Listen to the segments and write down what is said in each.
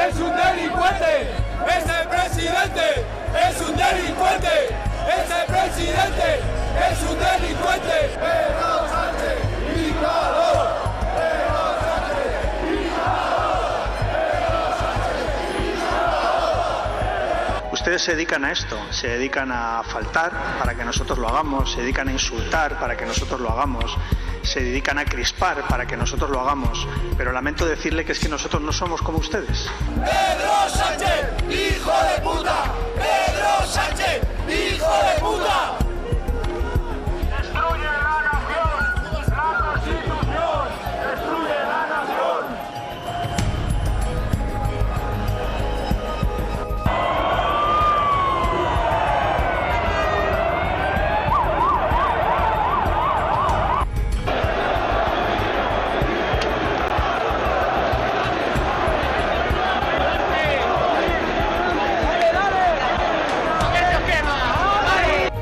es un delincuente, ese presidente es un delincuente, ese presidente es un delincuente. Pedro Sánchez, dictador. Pedro Sánchez, dictador. Pedro Sánchez, dictador. Ustedes se dedican a esto, se dedican a faltar para que nosotros lo hagamos, se dedican a insultar para que nosotros lo hagamos, se dedican a crispar para que nosotros lo hagamos, pero lamento decirle que es que nosotros no somos como ustedes. Pedro Sánchez, hijo de puta. Pedro Sánchez, hijo de puta. Destruye la nación, la Constitución, destruye la nación.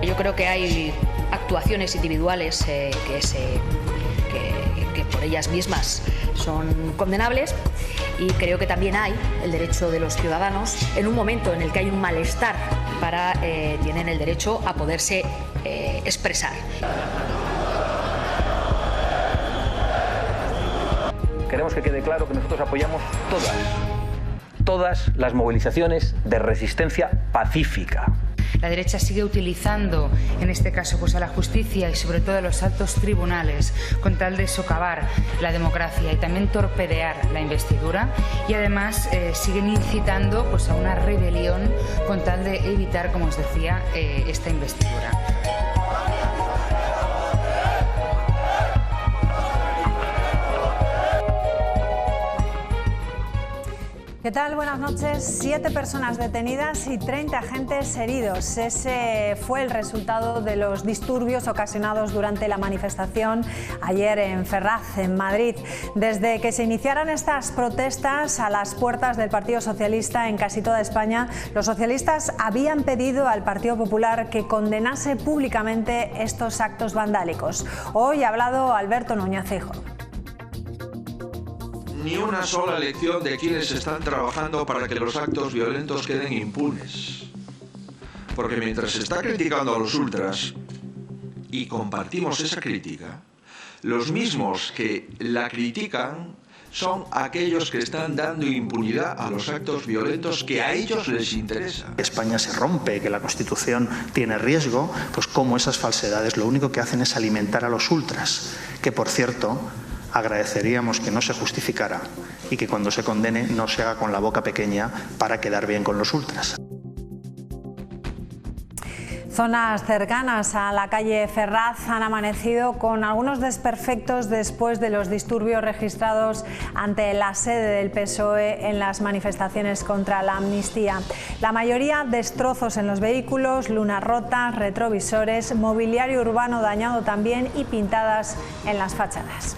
Yo creo que hay actuaciones individuales que por ellas mismas son condenables, y creo que también hay el derecho de los ciudadanos, en un momento en el que hay un malestar, tienen el derecho a poderse expresar. Queremos que quede claro que nosotros apoyamos todas las movilizaciones de resistencia pacífica. La derecha sigue utilizando, en este caso, pues a la justicia y sobre todo a los altos tribunales con tal de socavar la democracia y también torpedear la investidura, y además siguen incitando pues a una rebelión con tal de evitar, como os decía, esta investidura. ¿Qué tal? Buenas noches. 7 personas detenidas y 30 agentes heridos. Ese fue el resultado de los disturbios ocasionados durante la manifestación ayer en Ferraz, en Madrid. Desde que se iniciaran estas protestas a las puertas del Partido Socialista en casi toda España, los socialistas habían pedido al Partido Popular que condenase públicamente estos actos vandálicos. Hoy ha hablado Alberto Núñez Feijóo. Ni una sola lección de quienes están trabajando para que los actos violentos queden impunes. Porque mientras se está criticando a los ultras, y compartimos esa crítica, los mismos que la critican son aquellos que están dando impunidad a los actos violentos que a ellos les interesa. España se rompe, que la Constitución tiene riesgo, pues como esas falsedades lo único que hacen es alimentar a los ultras, que por cierto agradeceríamos que no se justificara y que cuando se condene no se haga con la boca pequeña para quedar bien con los ultras. Zonas cercanas a la calle Ferraz han amanecido con algunos desperfectos después de los disturbios registrados ante la sede del PSOE en las manifestaciones contra la amnistía. La mayoría destrozos en los vehículos, lunas rotas, retrovisores, mobiliario urbano dañado también y pintadas en las fachadas.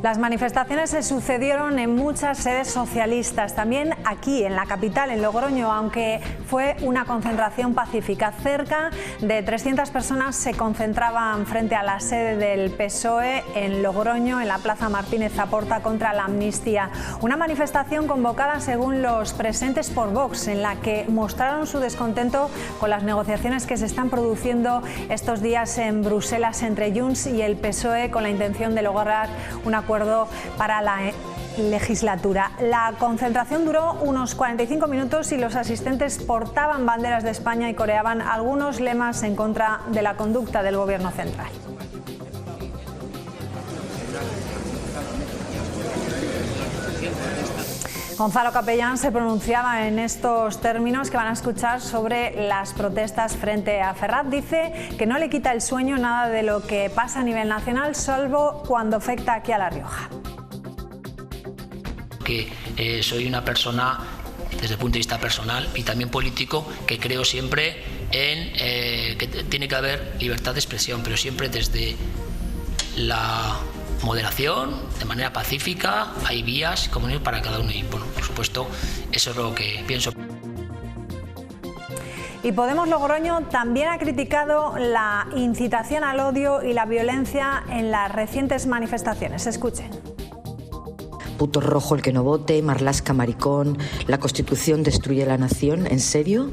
Las manifestaciones se sucedieron en muchas sedes socialistas, también aquí en la capital, en Logroño, aunque fue una concentración pacífica. Cerca de 300 personas se concentraban frente a la sede del PSOE en Logroño, en la Plaza Martínez Zaporta, contra la amnistía. Una manifestación convocada, según los presentes, por Vox, en la que mostraron su descontento con las negociaciones que se están produciendo estos días en Bruselas entre Junts y el PSOE, con la intención de lograr un acuerdo para la legislatura. La concentración duró unos 45 minutos y los asistentes portaban banderas de España y coreaban algunos lemas en contra de la conducta del Gobierno central. Gonzalo Capellán se pronunciaba en estos términos que van a escuchar sobre las protestas frente a Ferraz. Dice que no le quita el sueño nada de lo que pasa a nivel nacional, salvo cuando afecta aquí a La Rioja. Que soy una persona, desde el punto de vista personal y también político, que creo siempre en que tiene que haber libertad de expresión, pero siempre desde la moderación, de manera pacífica. Hay vías comunes para cada uno y, bueno, por supuesto, eso es lo que pienso. Y Podemos Logroño también ha criticado la incitación al odio y la violencia en las recientes manifestaciones. Escuchen. Puto rojo el que no vote, Marlaska maricón, la Constitución destruye la nación. ¿En serio?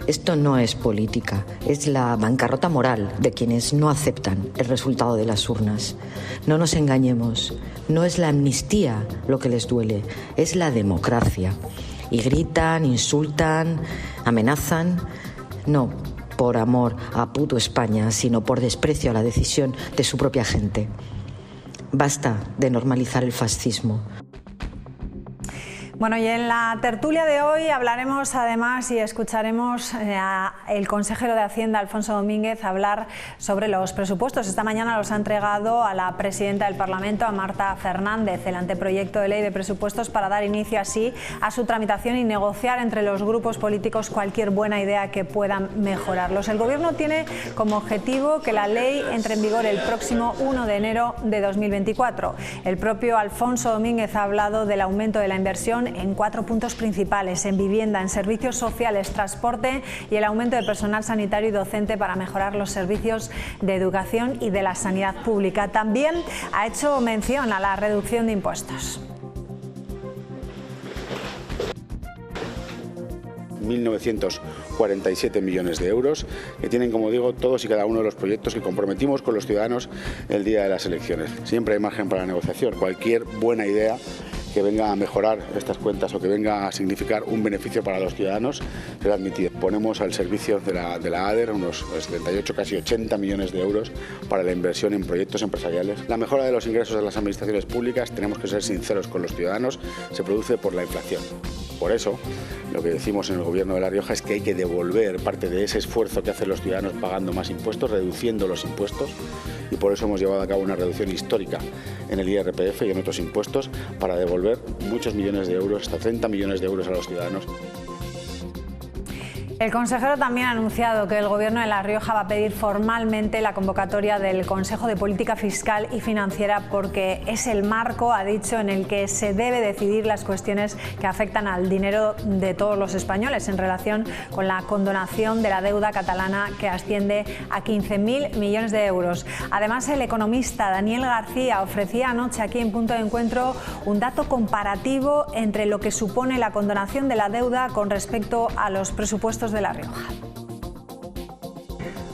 Esto no es política, es la bancarrota moral de quienes no aceptan el resultado de las urnas. No nos engañemos, no es la amnistía lo que les duele, es la democracia. Y gritan, insultan, amenazan, no por amor a puto España, sino por desprecio a la decisión de su propia gente. Basta de normalizar el fascismo. Bueno, y en la tertulia de hoy hablaremos además y escucharemos al consejero de Hacienda, Alfonso Domínguez, hablar sobre los presupuestos. Esta mañana los ha entregado a la presidenta del Parlamento, a Marta Fernández, el anteproyecto de ley de presupuestos para dar inicio así a su tramitación y negociar entre los grupos políticos cualquier buena idea que puedan mejorarlos. El Gobierno tiene como objetivo que la ley entre en vigor el próximo 1 de enero de 2024. El propio Alfonso Domínguez ha hablado del aumento de la inversión en 4 puntos principales: en vivienda, en servicios sociales, transporte y el aumento de personal sanitario y docente para mejorar los servicios de educación y de la sanidad pública. También ha hecho mención a la reducción de impuestos. 1.947 millones de euros, que tienen, como digo, todos y cada uno de los proyectos que comprometimos con los ciudadanos el día de las elecciones. Siempre hay margen para la negociación. Cualquier buena idea que venga a mejorar estas cuentas o que venga a significar un beneficio para los ciudadanos será admitido. Ponemos al servicio de la ADER unos 78, casi 80 millones de euros para la inversión en proyectos empresariales. La mejora de los ingresos de las administraciones públicas, tenemos que ser sinceros con los ciudadanos, se produce por la inflación. Por eso, lo que decimos en el Gobierno de La Rioja es que hay que devolver parte de ese esfuerzo que hacen los ciudadanos pagando más impuestos, reduciendo los impuestos, y por eso hemos llevado a cabo una reducción histórica en el IRPF y en otros impuestos para devolver muchos millones de euros, hasta 30 millones de euros a los ciudadanos. El consejero también ha anunciado que el Gobierno de La Rioja va a pedir formalmente la convocatoria del Consejo de Política Fiscal y Financiera porque es el marco, ha dicho, en el que se debe decidir las cuestiones que afectan al dinero de todos los españoles en relación con la condonación de la deuda catalana, que asciende a 15.000 millones de euros. Además, el economista Daniel García ofrecía anoche aquí en Punto de Encuentro un dato comparativo entre lo que supone la condonación de la deuda con respecto a los presupuestos de La Rioja.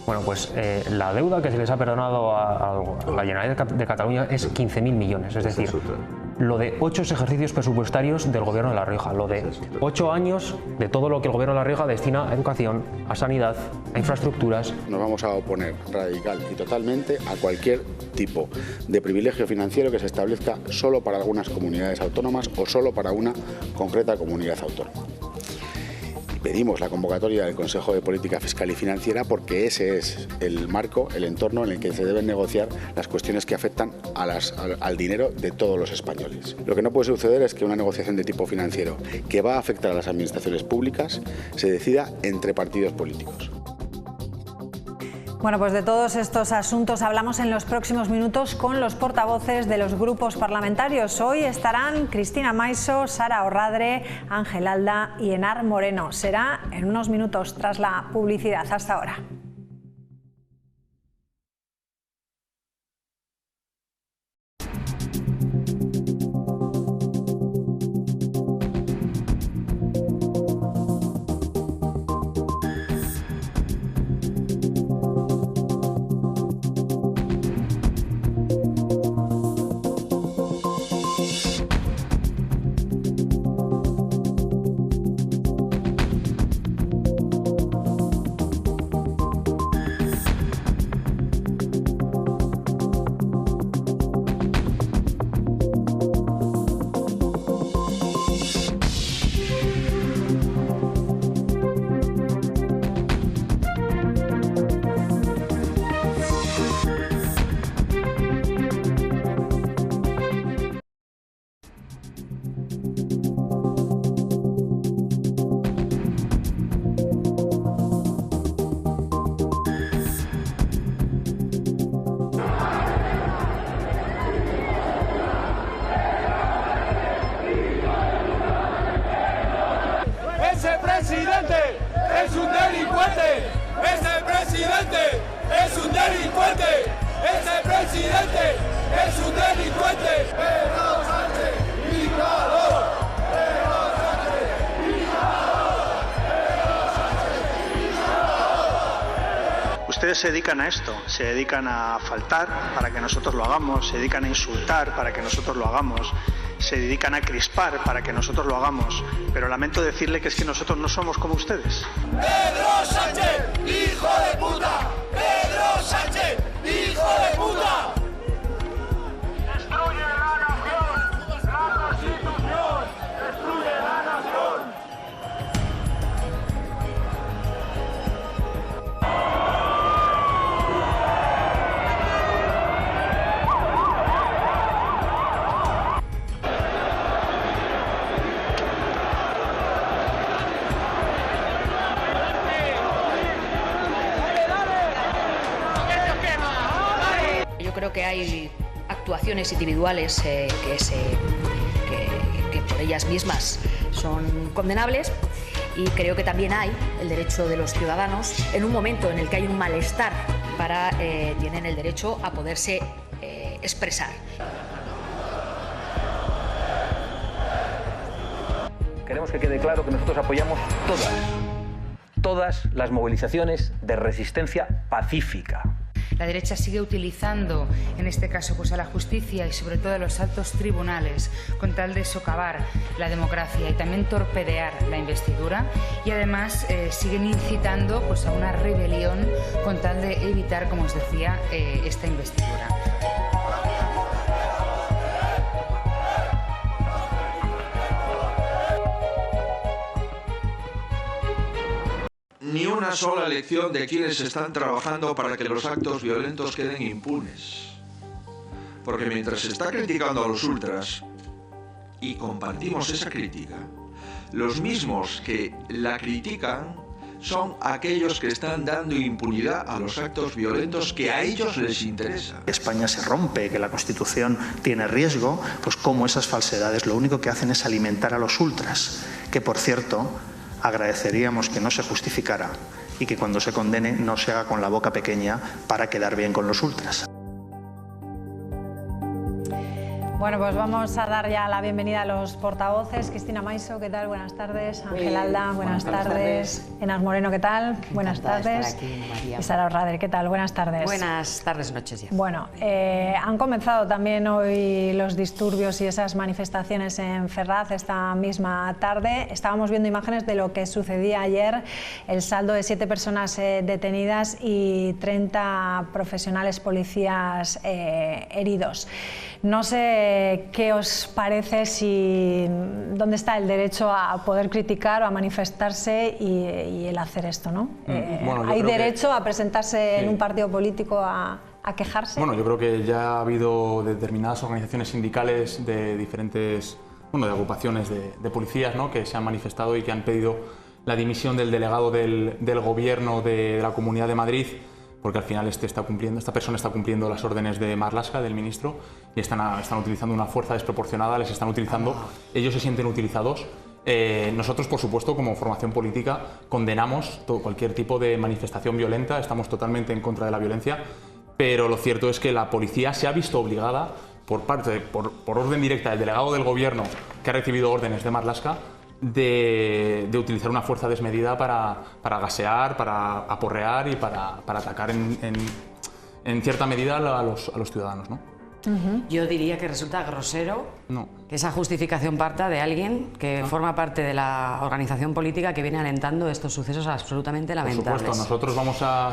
Bueno, pues la deuda que se les ha perdonado a la Generalitat de Cataluña es 15.000 millones, es decir, lo de 8 ejercicios presupuestarios del Gobierno de La Rioja, lo de 8 años de todo lo que el Gobierno de La Rioja destina a educación, a sanidad, a infraestructuras. Nos vamos a oponer radical y totalmente a cualquier tipo de privilegio financiero que se establezca solo para algunas comunidades autónomas o solo para una concreta comunidad autónoma. Pedimos la convocatoria del Consejo de Política Fiscal y Financiera porque ese es el marco, el entorno en el que se deben negociar las cuestiones que afectan al dinero de todos los españoles. Lo que no puede suceder es que una negociación de tipo financiero que va a afectar a las administraciones públicas se decida entre partidos políticos. Bueno, pues de todos estos asuntos hablamos en los próximos minutos con los portavoces de los grupos parlamentarios. Hoy estarán Cristina Maiso, Sara Orradre, Ángel Alda y Enar Moreno. Será en unos minutos tras la publicidad. Hasta ahora. es un delincuente. Este presidente es un delincuente. Este presidente es un delincuente. Pedro Sánchez, dictador. Pedro Sánchez, dictador. Pedro Sánchez, dictador. Ustedes se dedican a esto, se dedican a faltar para que nosotros lo hagamos, se dedican a insultar para que nosotros lo hagamos, se dedican a crispar para que nosotros lo hagamos, pero lamento decirle que es que nosotros no somos como ustedes. Pedro Sánchez, hijo de puta. Pedro Sánchez, hijo de puta. Destruye la nación, la Constitución, destruye la nación. Yo creo que hay actuaciones individuales que por ellas mismas son condenables, y creo que también hay el derecho de los ciudadanos, en un momento en el que hay un malestar, tienen el derecho a poderse expresar. Queremos que quede claro que nosotros apoyamos todas las movilizaciones de resistencia pacífica. La derecha sigue utilizando, en este caso, pues a la justicia y sobre todo a los altos tribunales con tal de socavar la democracia y también torpedear la investidura, y además siguen incitando pues a una rebelión con tal de evitar, como os decía, esta investidura. Ni una sola lección de quienes están trabajando para que los actos violentos queden impunes. Porque mientras se está criticando a los ultras, y compartimos esa crítica, los mismos que la critican son aquellos que están dando impunidad a los actos violentos que a ellos les interesa. España se rompe, que la Constitución tiene riesgo, pues como esas falsedades lo único que hacen es alimentar a los ultras, que por cierto agradeceríamos que no se justificara y que cuando se condene no se haga con la boca pequeña para quedar bien con los ultras. Bueno, pues vamos a dar ya la bienvenida a los portavoces. Cristina Maiso, ¿qué tal? Buenas tardes. Ángel Alda, buenas tardes. Enas Moreno, ¿qué tal? Buenas tardes. Y Sara Orrader, ¿qué tal? Buenas tardes. Buenas tardes, noches ya. Bueno, han comenzado también hoy los disturbios y esas manifestaciones en Ferraz esta misma tarde. Estábamos viendo imágenes de lo que sucedía ayer, el saldo de 7 personas detenidas y 30 profesionales policías heridos. No sé qué os parece, dónde está el derecho a poder criticar o a manifestarse y el hacer esto, ¿no? Bueno, ¿hay derecho a presentarse en un partido político a quejarse? Bueno, yo creo que ya ha habido determinadas organizaciones sindicales de diferentes, de agrupaciones de policías, ¿no?, que se han manifestado y que han pedido la dimisión del delegado del Gobierno de la Comunidad de Madrid, porque al final esta persona está cumpliendo las órdenes de Marlaska, del ministro, y están utilizando una fuerza desproporcionada, les están utilizando, ellos se sienten utilizados. Nosotros, por supuesto, como formación política, condenamos cualquier tipo de manifestación violenta, estamos totalmente en contra de la violencia, pero lo cierto es que la policía se ha visto obligada, por orden directa del delegado del Gobierno, que ha recibido órdenes de Marlaska, de utilizar una fuerza desmedida para gasear, para aporrear y para atacar en cierta medida a los ciudadanos, ¿no? Yo diría que resulta grosero que esa justificación parta de alguien que forma parte de la organización política que viene alentando estos sucesos absolutamente lamentables. Por supuesto, nosotros vamos a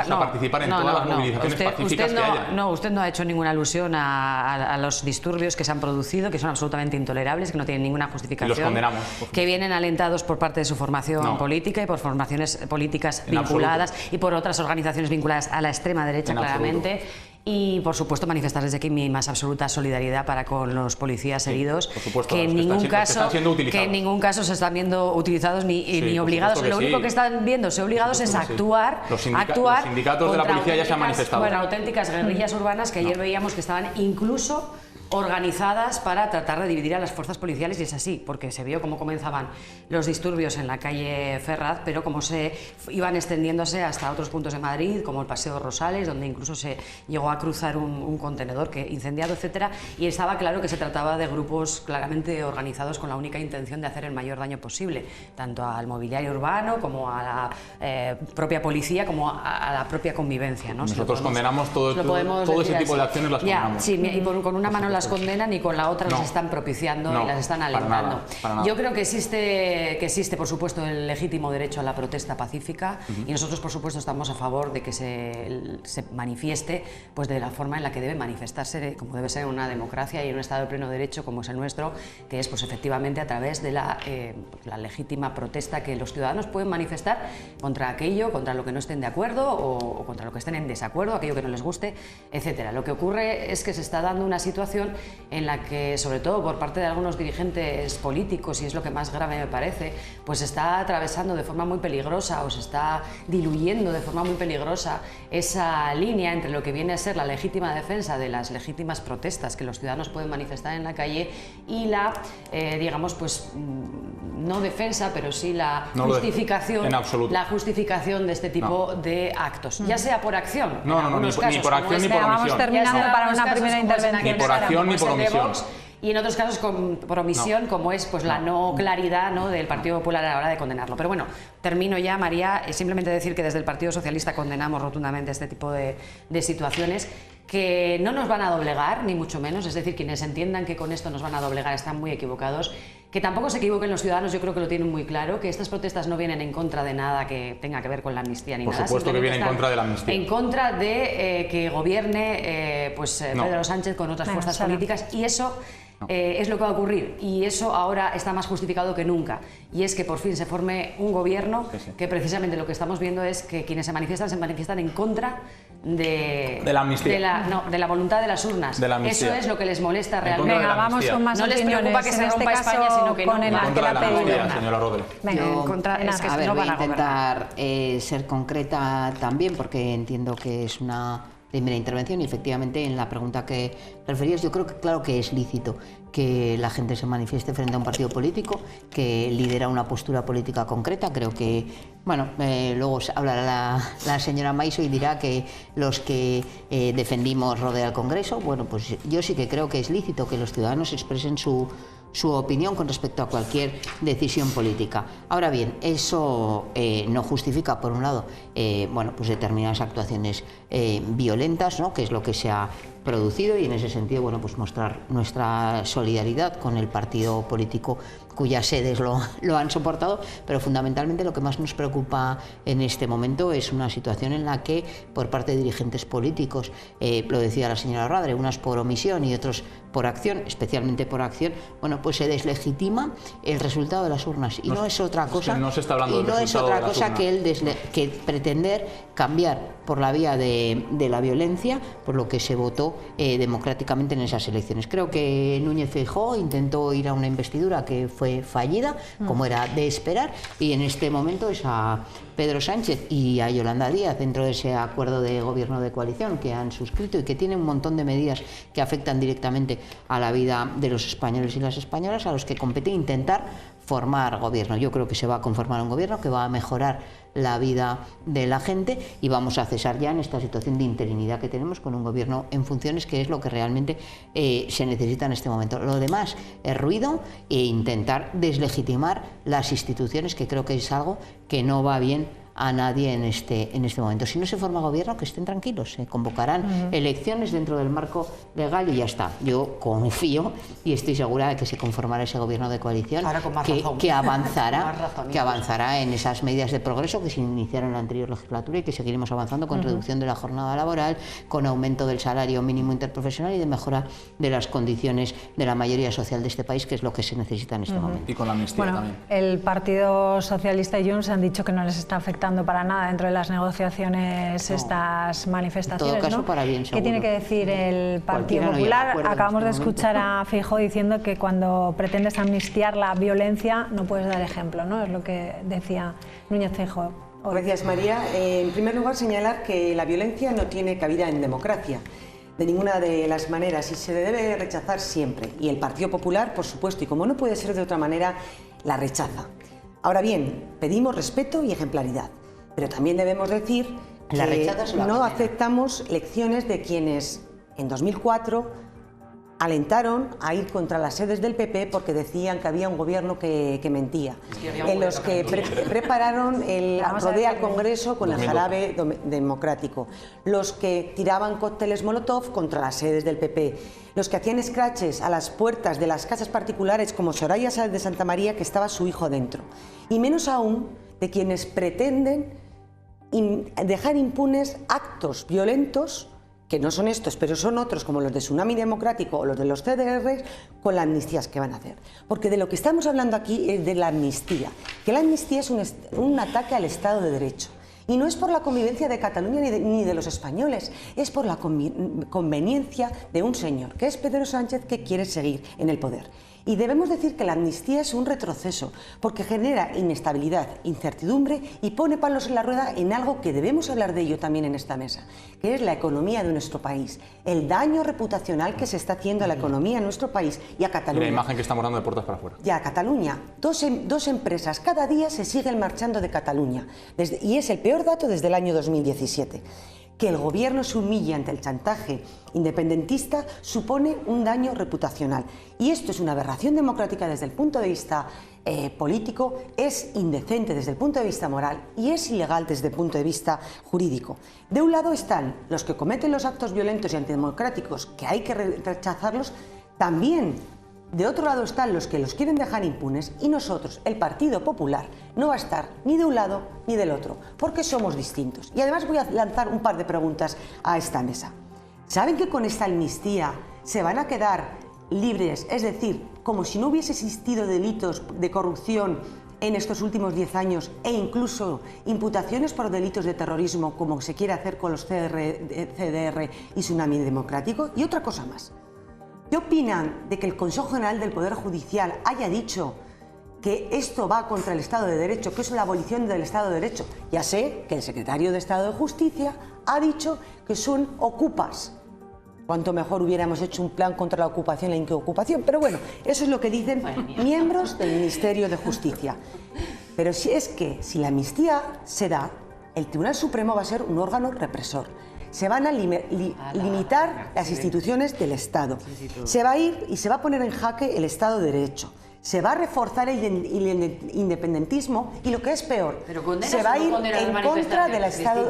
participar en todas las movilizaciones pacíficas que haya. Usted no ha hecho ninguna alusión a los disturbios que se han producido, que son absolutamente intolerables, que no tienen ninguna justificación. Y los condenamos. Que vienen alentados por parte de su formación política y por formaciones políticas vinculadas y por otras organizaciones vinculadas a la extrema derecha, claramente. Y, por supuesto, manifestar desde aquí mi más absoluta solidaridad para con los policías heridos, que en ningún caso se están viendo utilizados ni obligados. Lo único que están viéndose obligados es actuar. Los sindicatos de la policía ya se han manifestado. Bueno, auténticas guerrillas urbanas que ayer veíamos que estaban incluso organizadas para tratar de dividir a las fuerzas policiales, y es así, porque se vio cómo comenzaban los disturbios en la calle Ferraz, pero cómo se iban extendiéndose hasta otros puntos de Madrid, como el Paseo Rosales, donde incluso se llegó a cruzar un contenedor que incendiado, etcétera, y estaba claro que se trataba de grupos claramente organizados con la única intención de hacer el mayor daño posible, tanto al mobiliario urbano como a la propia policía, como a la propia convivencia, ¿no? Nosotros condenamos todo ese tipo de acciones, las condenamos. Sí, y con una mano las condenan y con la otra las están propiciando y las están alentando. Para nada. Yo creo que existe, por supuesto, el legítimo derecho a la protesta pacífica, y nosotros, por supuesto, estamos a favor de que se manifieste pues de la forma en la que debe manifestarse, como debe ser en una democracia y en un Estado de pleno derecho como es el nuestro, que es pues efectivamente a través de la legítima protesta que los ciudadanos pueden manifestar contra aquello, contra lo que no estén de acuerdo o contra lo que estén en desacuerdo, aquello que no les guste, etcétera. Lo que ocurre es que se está dando una situación en la que, sobre todo por parte de algunos dirigentes políticos, y es lo que más grave me parece, pues se está atravesando de forma muy peligrosa, o se está diluyendo de forma muy peligrosa esa línea entre lo que viene a ser la legítima defensa de las legítimas protestas que los ciudadanos pueden manifestar en la calle y la, digamos, pues no defensa, pero sí la justificación de este tipo de actos, ya sea por acción, ni por acción ni por omisión. Vamos terminando para una primera intervención. Ni por acción ni por omisión. Y en otros casos por omisión, como es pues la no claridad, ¿no?, del Partido Popular a la hora de condenarlo. Pero bueno, termino ya, María, simplemente decir que desde el Partido Socialista condenamos rotundamente este tipo de situaciones, que no nos van a doblegar, ni mucho menos, es decir, quienes entiendan que con esto nos van a doblegar están muy equivocados, que tampoco se equivoquen los ciudadanos, yo creo que lo tienen muy claro, que estas protestas no vienen en contra de nada que tenga que ver con la amnistía ni nada. Por supuesto que vienen en contra de la amnistía. En contra de que gobierne Pedro Sánchez con otras fuerzas políticas, y eso es lo que va a ocurrir, y eso ahora está más justificado que nunca, y es que por fin se forme un gobierno que precisamente lo que estamos viendo es que quienes se manifiestan en contra de la amnistía, de la voluntad de las urnas. Eso es lo que les molesta realmente. Venga, vamos con más opiniones. No les preocupa que se rompa España, sino que con no. el que la ha pedido. Señora Rodríguez. A ver, voy a intentar ser concreta también, porque entiendo que es una primera intervención, y efectivamente en la pregunta que referías, yo creo que claro que es lícito que la gente se manifieste frente a un partido político que lidera una postura política concreta. Creo que, bueno, luego hablará la señora Maiso y dirá que los que defendimos Rodea al Congreso, bueno, pues yo sí que creo que es lícito que los ciudadanos expresen su opinión con respecto a cualquier decisión política. Ahora bien, eso no justifica, por un lado, bueno, pues determinadas actuaciones violentas, ¿no?, que es lo que se ha producido, y en ese sentido, bueno, pues mostrar nuestra solidaridad con el partido político cuyas sedes lo han soportado, pero fundamentalmente lo que más nos preocupa en este momento es una situación en la que por parte de dirigentes políticos, lo decía la señora Radre, unas por omisión y otros por acción, especialmente por acción, bueno, pues se deslegitima el resultado de las urnas, y no es otra cosa, no se está hablando del resultado de las urnas, que pretender cambiar por la vía de la violencia por lo que se votó democráticamente en esas elecciones. Creo que Núñez Feijóo intentó ir a una investidura que fue fallida, como era de esperar, y en este momento es a Pedro Sánchez y a Yolanda Díaz, dentro de ese acuerdo de gobierno de coalición que han suscrito y que tiene un montón de medidas que afectan directamente a la vida de los españoles y las españolas, a los que compete intentar formar gobierno. Yo creo que se va a conformar un gobierno que va a mejorar la vida de la gente, y vamos a cesar ya en esta situación de interinidad que tenemos con un gobierno en funciones, que es lo que realmente se necesita en este momento. Lo demás es ruido e intentar deslegitimar las instituciones, que creo que es algo que no va bien a nadie en este momento. Si no se forma gobierno, que estén tranquilos, se convocarán elecciones dentro del marco legal y ya está. Yo confío y estoy segura de que se conformará ese gobierno de coalición que avanzará en esas medidas de progreso que se iniciaron en la anterior legislatura y que seguiremos avanzando con reducción de la jornada laboral, con aumento del salario mínimo interprofesional y de mejora de las condiciones de la mayoría social de este país, que es lo que se necesita en este momento. Y con la amnistía también. El Partido Socialista y Junts han dicho que no les está afectando para nada dentro de las negociaciones estas manifestaciones. En todo caso, ¿no? para bien, seguro. ¿Qué tiene que decir el Partido Popular? Acabamos de escuchar a Feijóo diciendo que cuando pretendes amnistiar la violencia no puedes dar ejemplo, ¿no? Es lo que decía Núñez Feijóo. Gracias, María. En primer lugar, señalar que la violencia no tiene cabida en democracia. de ninguna de las maneras, y se debe rechazar siempre. Y el Partido Popular, por supuesto, y como no puede ser de otra manera, la rechaza. Ahora bien, pedimos respeto y ejemplaridad, pero también debemos decir que no aceptamos lecciones de quienes en 2004 alentaron a ir contra las sedes del PP porque decían que había un gobierno que mentía, en los que prepararon el rodeo al Congreso con el jarabe democrático, los que tiraban cócteles Molotov contra las sedes del PP, los que hacían scratches a las puertas de las casas particulares como Soraya Sáez de Santa María, que estaba su hijo dentro, y menos aún de quienes pretenden dejar impunes actos violentos que no son estos, pero son otros, como los de Tsunami Democrático o los de los CDR, con las amnistías que van a hacer. Porque de lo que estamos hablando aquí es de la amnistía, que la amnistía es un ataque al Estado de Derecho. Y no es por la convivencia de Cataluña ni de los españoles, es por la conveniencia de un señor, que es Pedro Sánchez, que quiere seguir en el poder. Y debemos decir que la amnistía es un retroceso, porque genera inestabilidad, incertidumbre y pone palos en la rueda en algo que debemos hablar de ello también en esta mesa, que es la economía de nuestro país, el daño reputacional que se está haciendo a la economía de nuestro país y a Cataluña. Y la imagen que estamos dando de puertas para afuera. Ya, Cataluña. Dos empresas cada día se siguen marchando de Cataluña, y es el peor dato desde el año 2017. Que el gobierno se humille ante el chantaje independentista supone un daño reputacional. Y esto es una aberración democrática desde el punto de vista político, es indecente desde el punto de vista moral y es ilegal desde el punto de vista jurídico. De un lado están los que cometen los actos violentos y antidemocráticos, que hay que rechazarlos, también de otro lado están los que los quieren dejar impunes, y nosotros, el Partido Popular, no va a estar ni de un lado ni del otro, porque somos distintos. Y además voy a lanzar un par de preguntas a esta mesa. ¿Saben que con esta amnistía se van a quedar libres, es decir, como si no hubiese existido delitos de corrupción en estos últimos 10 años e incluso imputaciones por delitos de terrorismo, como se quiere hacer con los CDR y Tsunami Democrático? Y otra cosa más. ¿Qué opinan de que el Consejo General del Poder Judicial haya dicho que esto va contra el Estado de Derecho, que es la abolición del Estado de Derecho? Ya sé que el secretario de Estado de Justicia ha dicho que son ocupas. Cuanto mejor hubiéramos hecho un plan contra la ocupación y la inquiocupación. Pero bueno, eso es lo que dicen miembros del Ministerio de Justicia. Pero si la amnistía se da, el Tribunal Supremo va a ser un órgano represor. Se van a limitar las instituciones del Estado. Se va a ir y se va a poner en jaque el Estado de Derecho. Se va a reforzar el independentismo y, lo que es peor, se va a ir en contra del Estado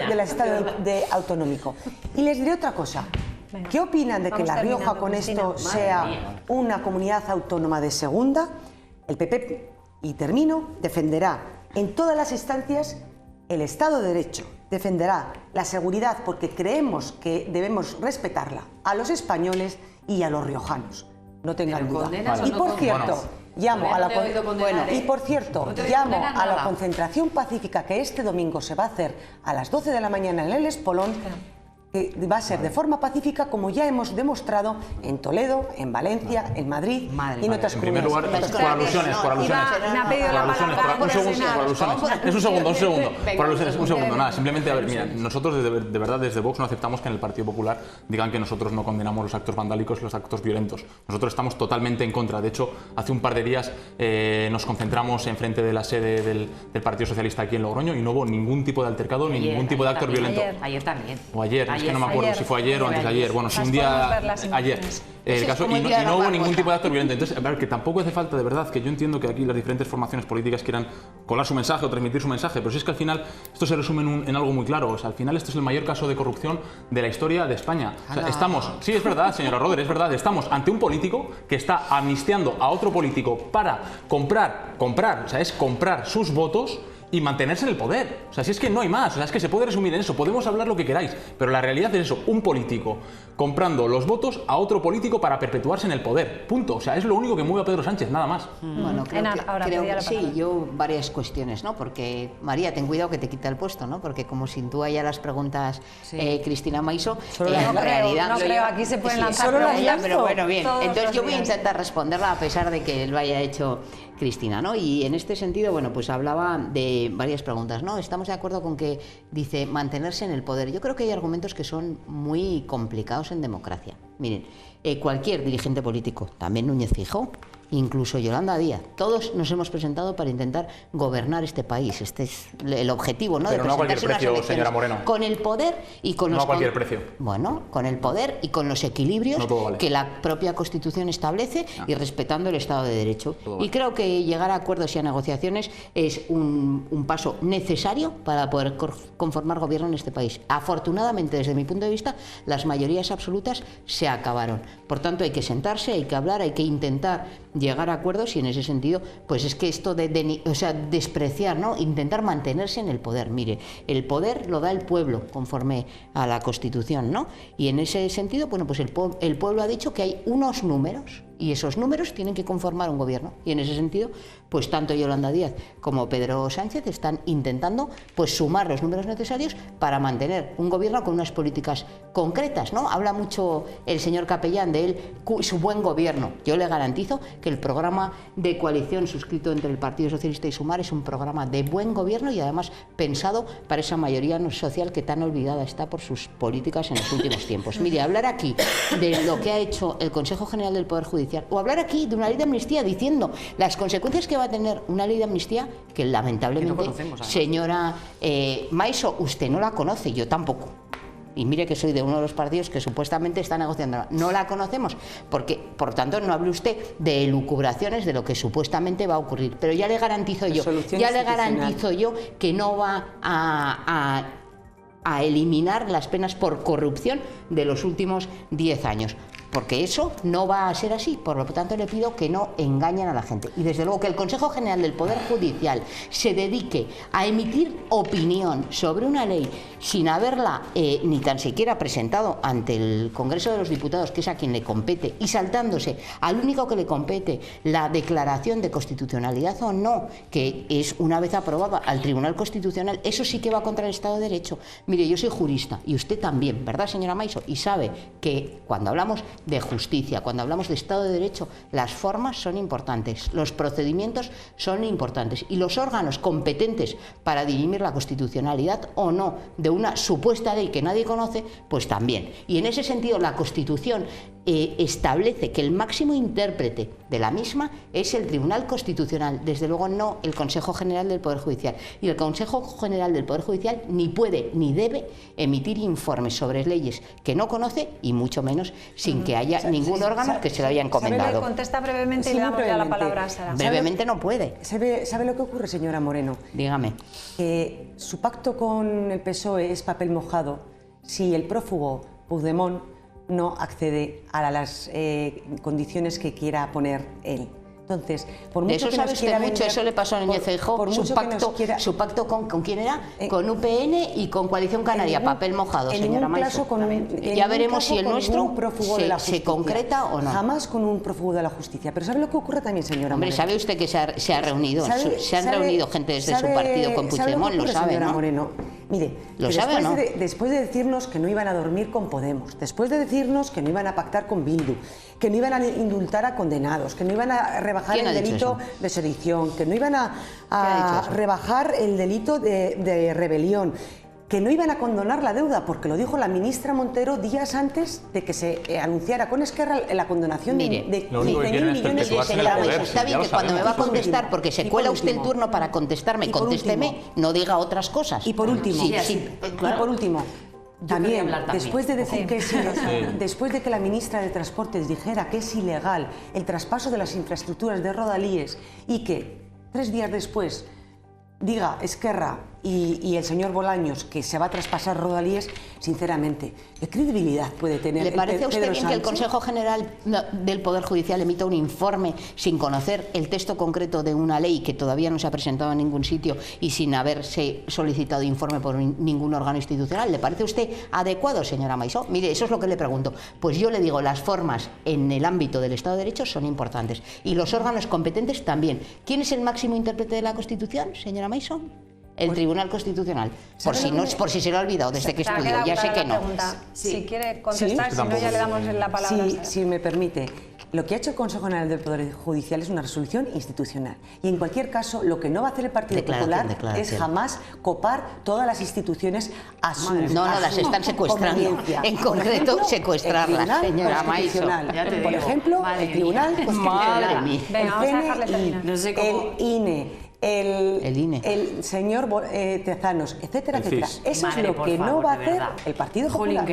autonómico. Y les diré otra cosa. ¿Qué opinan de que La Rioja con esto sea una comunidad autónoma de segunda? El PP, y termino, defenderá en todas las instancias el Estado de Derecho, defenderá la seguridad porque creemos que debemos respetarla a los españoles y a los riojanos. No tengan duda. Y por cierto, llamo a la concentración pacífica que este domingo se va a hacer a las 12 de la mañana en el Espolón, que va a ser de forma pacífica, como ya hemos demostrado en Toledo, en Valencia, en Madrid y en otras comunidades. En primer lugar, por alusiones. Un segundo. Nada, simplemente, a ver, mira, nosotros de verdad desde Vox no aceptamos que en el Partido Popular digan que nosotros no condenamos los actos vandálicos y los actos violentos. Nosotros estamos totalmente en contra. De hecho, hace un par de días nos concentramos enfrente de la sede del Partido Socialista aquí en Logroño y no hubo ningún tipo de altercado ni ningún tipo de acto violento. Ayer también. O ayer. Es que no me acuerdo si fue ayer o antes de ayer. Bueno, si un día ayer. El caso, y no hubo ningún tipo de acto violento. Entonces, a ver, que tampoco hace falta, de verdad, que yo entiendo que aquí las diferentes formaciones políticas quieran colar su mensaje o transmitir su mensaje, pero si es que al final esto se resume en algo muy claro. O sea, al final esto es el mayor caso de corrupción de la historia de España. O sea, estamos, sí, es verdad, señora Roder, es verdad, estamos ante un político que está amnistiando a otro político para comprar, o sea, es comprar sus votos y mantenerse en el poder. O sea, si es que no hay más, o sea, es que se puede resumir en eso, podemos hablar lo que queráis, pero la realidad es eso, un político comprando los votos a otro político para perpetuarse en el poder, punto. O sea, es lo único que mueve a Pedro Sánchez, nada más. Bueno, creo que sí, yo varias cuestiones, ¿no? Porque, María, ten cuidado que te quita el puesto, ¿no? Porque como sintúa ya las preguntas Cristina Maiso, en realidad... No creo, aquí se pueden lanzar preguntas, pero bueno, bien. Entonces yo voy a intentar responderla a pesar de que lo haya hecho Cristina, ¿no? Y en este sentido, bueno, pues hablaba de varias preguntas, ¿no? Estamos de acuerdo con que dice mantenerse en el poder. Yo creo que hay argumentos que son muy complicados en democracia. Miren, cualquier dirigente político, también Núñez Feijóo, incluso Yolanda Díaz, todos nos hemos presentado para intentar gobernar este país. Este es el objetivo, ¿no? Pero no a cualquier precio, señora Moreno. Con el poder y con los... No a cualquier precio. Bueno, con el poder y con los equilibrios que la propia Constitución establece y respetando el Estado de Derecho. Y creo que llegar a acuerdos y a negociaciones es un paso necesario para poder conformar gobierno en este país. Afortunadamente, desde mi punto de vista, las mayorías absolutas se acabaron. Por tanto, hay que sentarse, hay que hablar, hay que intentar llegar a acuerdos y en ese sentido, pues es que esto despreciar, ¿no? Intentar mantenerse en el poder. Mire, el poder lo da el pueblo conforme a la Constitución, ¿no? Y en ese sentido, bueno, pues el pueblo ha dicho que hay unos números y esos números tienen que conformar un gobierno. Y en ese sentido, pues tanto Yolanda Díaz como Pedro Sánchez están intentando pues sumar los números necesarios para mantener un gobierno con unas políticas concretas, ¿no? Habla mucho el señor Capellán de él, su buen gobierno. Yo le garantizo que el programa de coalición suscrito entre el Partido Socialista y Sumar es un programa de buen gobierno y además pensado para esa mayoría social que tan olvidada está por sus políticas en los últimos tiempos. Mire, hablar aquí de lo que ha hecho el Consejo General del Poder Judicial o hablar aquí de una ley de amnistía diciendo las consecuencias que va a tener una ley de amnistía que lamentablemente, señora Maiso, usted no la conoce, yo tampoco. Y mire que soy de uno de los partidos que supuestamente está negociando. No la conocemos, porque, por tanto, no hable usted de elucubraciones de lo que supuestamente va a ocurrir. Pero ya le garantizo yo que no va a eliminar las penas por corrupción de los últimos 10 años. Porque eso no va a ser así, por lo tanto le pido que no engañen a la gente. Y desde luego que el Consejo General del Poder Judicial se dedique a emitir opinión sobre una ley sin haberla ni tan siquiera presentado ante el Congreso de los Diputados, que es a quien le compete, y saltándose al único que le compete la declaración de constitucionalidad o no, que es una vez aprobada al Tribunal Constitucional, eso sí que va contra el Estado de Derecho. Mire, yo soy jurista y usted también, ¿verdad, señora Maiso? Y sabe que cuando hablamos de justicia, cuando hablamos de Estado de Derecho, las formas son importantes, los procedimientos son importantes y los órganos competentes para dirimir la constitucionalidad o no de una supuesta ley que nadie conoce, pues también. Y en ese sentido la Constitución establece que el máximo intérprete de la misma es el Tribunal Constitucional, desde luego no el Consejo General del Poder Judicial. Y el Consejo General del Poder Judicial ni puede ni debe emitir informes sobre leyes que no conoce y mucho menos sin que haya ningún órgano que se lo haya encomendado. Contesta brevemente y le damos ya la palabra a Sara. Brevemente no puede. ¿Sabe lo que ocurre, señora Moreno? Dígame. Que su pacto con el PSOE es papel mojado si el prófugo Puigdemont no accede a las condiciones que quiera poner él. Entonces, por mucho eso que sabe nos quiera usted mucho, vender, eso le pasó a Núñez Feijóo, su pacto con quién era, con UPN y con Coalición Canaria, papel mojado, señora Maiso. Ya veremos si el nuestro se concreta o no. Jamás con un prófugo de la justicia. Pero ¿sabe lo que ocurre también, señora Hombre, Moreno? ¿sabe usted que se ha reunido? Se han reunido gente desde su partido con Puigdemont, lo sabe, señora ¿no? Moreno? Mire, ¿lo sabe o no? Después de decirnos que no iban a dormir con Podemos, después de decirnos que no iban a pactar con Bildu, que no iban a indultar a condenados, que no iban a rebajar el delito de sedición, que no iban a rebajar el delito de rebelión, que no iban a condonar la deuda, porque lo dijo la ministra Montero días antes de que se anunciara con Esquerra la condonación de 15.000 millones de euros. Está bien que cuando me va a contestar, porque se cuela usted el turno para contestarme, contésteme, no diga otras cosas. Y por último, también, después de decir que después de que la ministra de Transportes dijera que es ilegal el traspaso de las infraestructuras de Rodalíes y que 3 días después diga Esquerra y el señor Bolaños que se va a traspasar Rodalíes, sinceramente, ¿qué credibilidad puede tener? ¿Le parece a usted Pedro bien Sánchez? que el Consejo General del Poder Judicial emita un informe sin conocer el texto concreto de una ley que todavía no se ha presentado en ningún sitio y sin haberse solicitado informe por ningún órgano institucional? ¿Le parece a usted adecuado, señora Maiso? Mire, eso es lo que le pregunto. Pues yo le digo, las formas en el ámbito del Estado de Derecho son importantes y los órganos competentes también. ¿Quién es el máximo intérprete de la Constitución, señora Maiso? El Tribunal Constitucional, por si se lo ha olvidado desde que estudió, ya sé que no. Si quiere contestar, si no ya le damos la palabra. Si me permite, Lo que ha hecho el Consejo General del Poder Judicial es una resolución institucional. Y en cualquier caso, lo que no va a hacer el Partido Popular es jamás copar todas las instituciones a su No, las están secuestrando. En concreto, secuestrarlas, señora Maiso. Por ejemplo, el Tribunal Constitucional, el INE, el señor Tezanos, etcétera, etcétera. Eso es lo que no va a hacer el Partido Popular.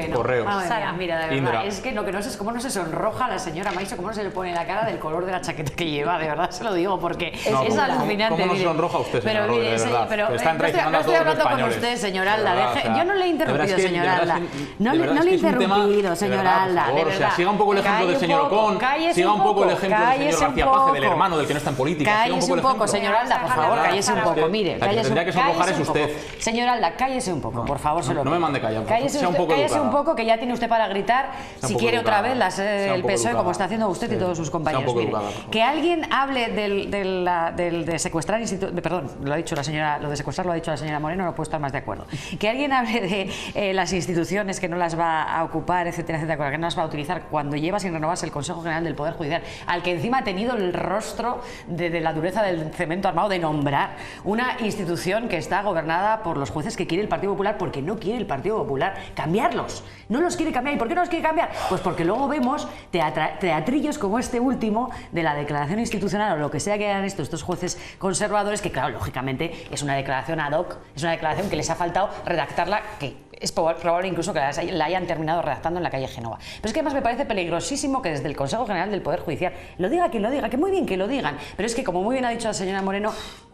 Sara, mira, de verdad, es que no sé cómo no se sonroja la señora Maiso, cómo no se le pone la cara del color de la chaqueta que lleva, de verdad se lo digo, porque es alucinante. ¿Cómo no se sonroja usted, pero mire, pero no estoy hablando con usted, señor Alda. Yo no le he interrumpido, señor Alda. No le he interrumpido, señor Alda, de verdad. Siga un poco el ejemplo del señor Ocon, siga un poco el ejemplo del señor García Paje, del hermano del que no está en política. Cállese un poco, señor Alda, por favor, cállese un poco. Mire, tendría que sonrojar es usted. Señor Alda, cállese un poco, por favor, se lo pido. No me mande callar. Cállese un poco, que ya tiene usted para gritar, si quiere otra vez el PSOE, como está haciendo usted y todos sus compañeros. Mire, que alguien hable de secuestrar perdón, lo de secuestrar lo ha dicho la señora Moreno, no puedo estar más de acuerdo. Que alguien hable de las instituciones que no las va a ocupar, etcétera, etcétera, que no las va a utilizar cuando lleva sin renovarse el Consejo General del Poder Judicial, al que encima ha tenido el rostro de la dureza del cemento armado de nombrar una institución que está gobernada por los jueces que quiere el Partido Popular, porque no quiere el Partido Popular cambiarlos, no los quiere cambiar. ¿Y por qué no los quiere cambiar? Pues porque luego vemos teatrillos como este último de la declaración institucional o lo que sea que hagan estos jueces conservadores, que claro, lógicamente es una declaración ad hoc, es una declaración que les ha faltado redactarla, que es probable incluso que la hayan terminado redactando en la calle Génova. Pero es que además me parece peligrosísimo que desde el Consejo General del Poder Judicial lo diga quien lo diga, que muy bien que lo digan, pero es que, como muy bien ha dicho la señora Moreno,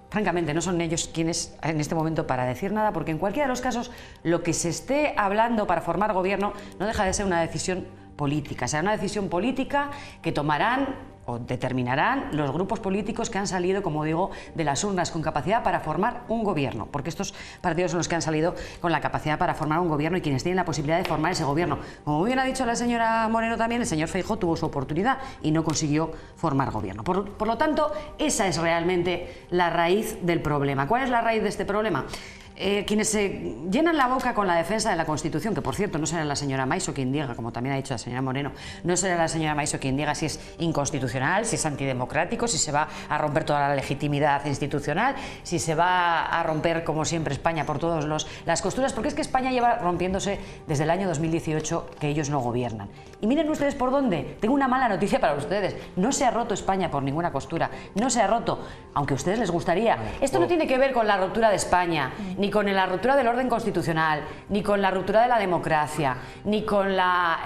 francamente no son ellos quienes en este momento para decir nada, porque en cualquiera de los casos lo que se esté hablando para formar gobierno no deja de ser una decisión política, será una decisión política que tomarán o determinarán los grupos políticos que han salido, como digo, de las urnas con capacidad para formar un gobierno, porque estos partidos son los que han salido con la capacidad para formar un gobierno y quienes tienen la posibilidad de formar ese gobierno. Como bien ha dicho la señora Moreno también, el señor Feijóo tuvo su oportunidad y no consiguió formar gobierno. Por lo tanto, esa es realmente la raíz del problema. ¿Cuál es la raíz de este problema? Quienes se llenan la boca con la defensa de la Constitución, que por cierto no será la señora Maiso quien diga, como también ha dicho la señora Moreno, no será la señora Maiso quien diga si es inconstitucional, si es antidemocrático, si se va a romper toda la legitimidad institucional, si se va a romper, como siempre, España por todas las costuras, porque es que España lleva rompiéndose desde el año 2018 que ellos no gobiernan. Y miren ustedes por dónde. Tengo una mala noticia para ustedes. No se ha roto España por ninguna costura. No se ha roto, aunque a ustedes les gustaría. Esto no tiene que ver con la ruptura de España, ni con la ruptura del orden constitucional, ni con la ruptura de la democracia, ni con la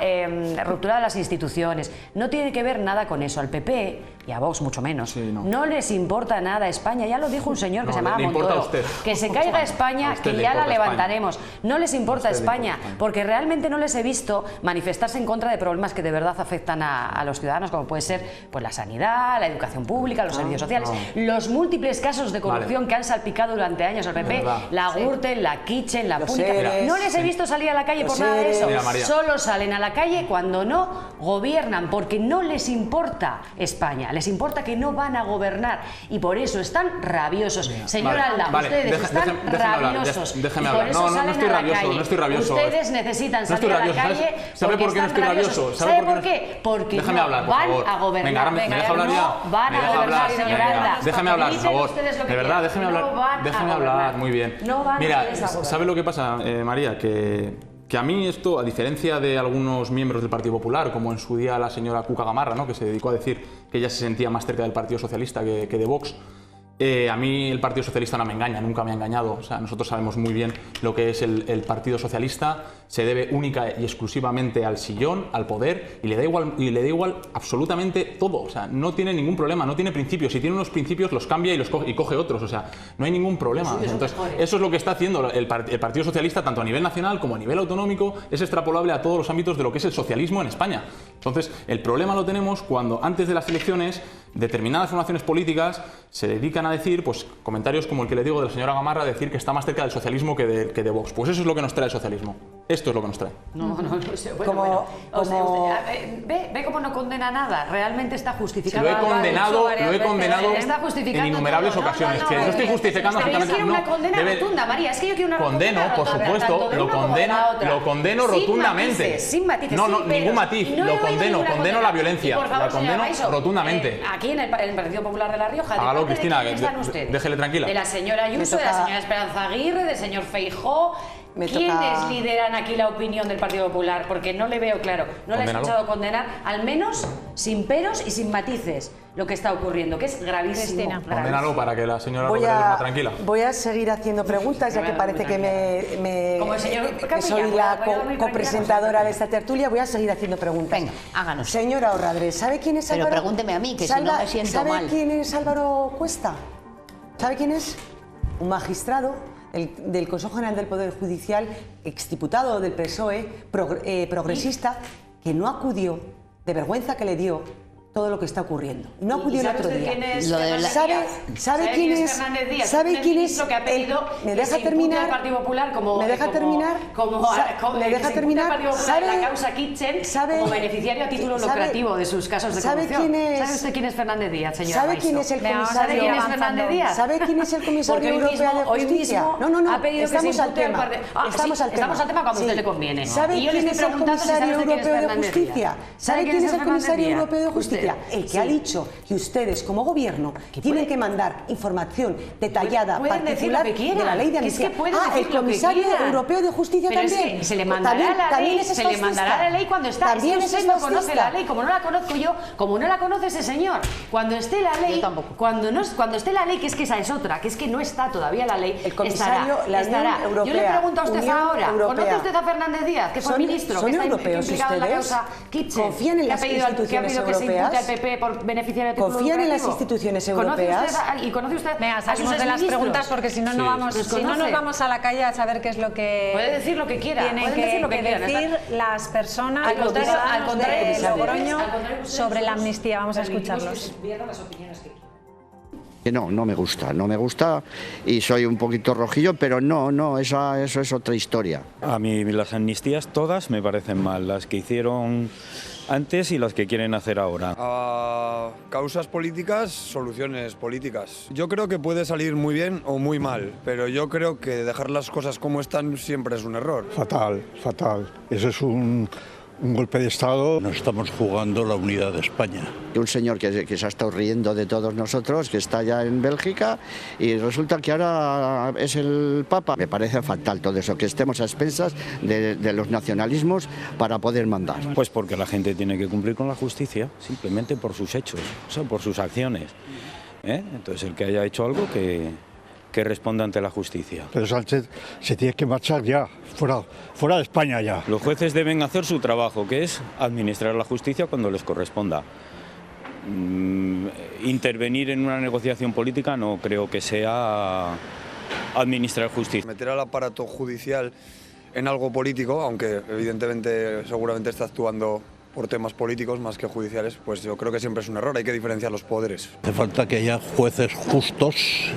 ruptura de las instituciones. No tiene que ver nada con eso. Al PP y a Vox mucho menos. No les importa nada España. Ya lo dijo un señor que se llamaba Montoro. Que se caiga España, que ya la levantaremos. No les importa España, porque realmente no les he visto manifestarse en contra de problemas que de verdad afectan a los ciudadanos, como puede ser pues la sanidad, la educación pública, los servicios sociales, los múltiples casos de corrupción que han salpicado durante años al PP, la Gürtel, la Kitchen, la pública. No les he visto salir a la calle por nada de eso. Solo salen a la calle cuando no gobiernan, porque no les importa España, les importa que no van a gobernar y por eso están rabiosos. Señor Alda, ustedes están rabiosos. Déjeme hablar. No estoy rabioso, no estoy rabioso. Ustedes necesitan salir a la calle. ¿Sabe por qué no estoy rabioso? ¿Sabe por qué? Porque no van a gobernar. ¿Me deja hablar ya? Van a gobernar, señor Alda. Déjame hablar, por favor. De verdad, déjeme hablar. Déjeme hablar, muy bien. Mira, ¿sabe lo que pasa, María? Que a mí esto, a diferencia de algunos miembros del Partido Popular, como en su día la señora Cuca Gamarra, ¿no?, que se dedicó a decir que ella se sentía más cerca del Partido Socialista que de Vox, a mí el Partido Socialista no me engaña, nunca me ha engañado. O sea, nosotros sabemos muy bien lo que es el Partido Socialista. Se debe única y exclusivamente al sillón, al poder, y le da igual absolutamente todo. O sea, no tiene ningún problema, no tiene principios. Si tiene unos principios los cambia y coge otros. O sea, no hay ningún problema. Entonces, eso es lo que está haciendo el Partido Socialista, tanto a nivel nacional como a nivel autonómico. Es extrapolable a todos los ámbitos de lo que es el socialismo en España. Entonces, el problema lo tenemos cuando antes de las elecciones determinadas formaciones políticas se dedican a decir pues, comentarios como el que le digo de la señora Gamarra, decir que está más cerca del socialismo que de Vox. Pues eso es lo que nos trae el socialismo. Esto es lo que nos trae. No sé. Bueno. Ve cómo no condena nada. Realmente está justificado. Lo he condenado en innumerables ocasiones. Que no estoy justificando pero absolutamente. Yo quiero una condena rotunda, María. Es que yo quiero una condena por supuesto, lo condeno rotundamente. Sin matices. No, ningún matiz. Lo condeno la violencia. La condeno rotundamente. Aquí en el Partido Popular de La Rioja. Hágalo, Cristina, déjele tranquila. De la señora Ayuso, de la señora Esperanza Aguirre, del señor Feijóo. ¿Quiénes lideran aquí la opinión del Partido Popular? Porque no le veo claro. No le he escuchado condenar, al menos sin peros y sin matices, lo que está ocurriendo, que es gravísimo. Condénalo para que la señora duerma tranquila. Voy a seguir haciendo preguntas, ya que parece que soy la copresentadora de esta tertulia. Voy a seguir haciendo preguntas. Venga, háganos. Señora Orradre, ¿sabe quién es Álvaro? Pero pregúnteme a mí, que si no me siento mal. ¿Sabe quién es Álvaro Cuesta? ¿Sabe quién es? Un magistrado del Consejo General del Poder Judicial, exdiputado del PSOE, progresista, que no acudió, de vergüenza que le dio, todo lo que está ocurriendo. No acudió el otro día. ¿Sabe quién es Fernández Díaz? ¿Sabe quién es? Que ha pedido ¿Me deja terminar? El Partido Popular como ¿Me deja terminar? ¿Me deja terminar? ¿Sabe la causa Kitchen como beneficiario a título lucrativo de sus casos de corrupción? ¿Sabe usted quién es Fernández Díaz, señora? ¿Sabe quién es el comisario? ¿Sabe quién es Fernández Díaz? ¿Sabe quién es el comisario europeo de justicia? No, ha pedido estamos al tema. Estamos al tema cuando a usted le conviene. ¿Sabe quién es el comisario europeo de justicia? ¿Sabe quién es el comisario europeo de justicia? El que ha dicho que ustedes como gobierno tienen que mandar información detallada, particular de la ley de amnistía. El comisario europeo de justicia también. Se le mandará la ley cuando está. Es que usted no conoce la ley, como no la conozco yo, como no la conoce ese señor. Cuando esté la ley, cuando esté la ley, que es que esa es otra, que es que no está todavía la ley, el comisario, estará. Europea, yo le pregunto a usted ahora, Europea. ¿conoce usted a Fernández Díaz, que fue ministro, que está implicado en la causa Kitchen? ¿Confían en las instituciones europeas? Que se impute al PP por beneficiar a título ¿Confían en las instituciones europeas? ¿Conoce usted Venga, salimos de las preguntas porque si no, no nos vamos a la calle a saber qué es lo que puede decir lo que quiera. Tienen que decir las personas, los ciudadanos de Logroño sobre la amnistía. Vamos a escucharlos. No me gusta y soy un poquito rojillo, pero eso es otra historia. A mí las amnistías todas me parecen mal, las que hicieron antes y las que quieren hacer ahora. A causas políticas, soluciones políticas. Yo creo que puede salir muy bien o muy mal, pero yo creo que dejar las cosas como están siempre es un error. Fatal. Eso es un golpe de Estado. Nos estamos jugando la unidad de España. Un señor que se ha estado riendo de todos nosotros, que está ya en Bélgica, y resulta que ahora es el Papa. Me parece fatal todo eso, que estemos a expensas de los nacionalismos para poder mandar. Pues porque la gente tiene que cumplir con la justicia, simplemente por sus hechos, o sea, por sus acciones. Entonces el que haya hecho algo que responda ante la justicia. Pero Sánchez se tiene que marchar ya, fuera de España ya. Los jueces deben hacer su trabajo, que es administrar la justicia cuando les corresponda. Intervenir en una negociación política no creo que sea administrar justicia. Meter al aparato judicial en algo político, aunque evidentemente seguramente está actuando por temas políticos más que judiciales, pues yo creo que siempre es un error, hay que diferenciar los poderes. Hace falta que haya jueces justos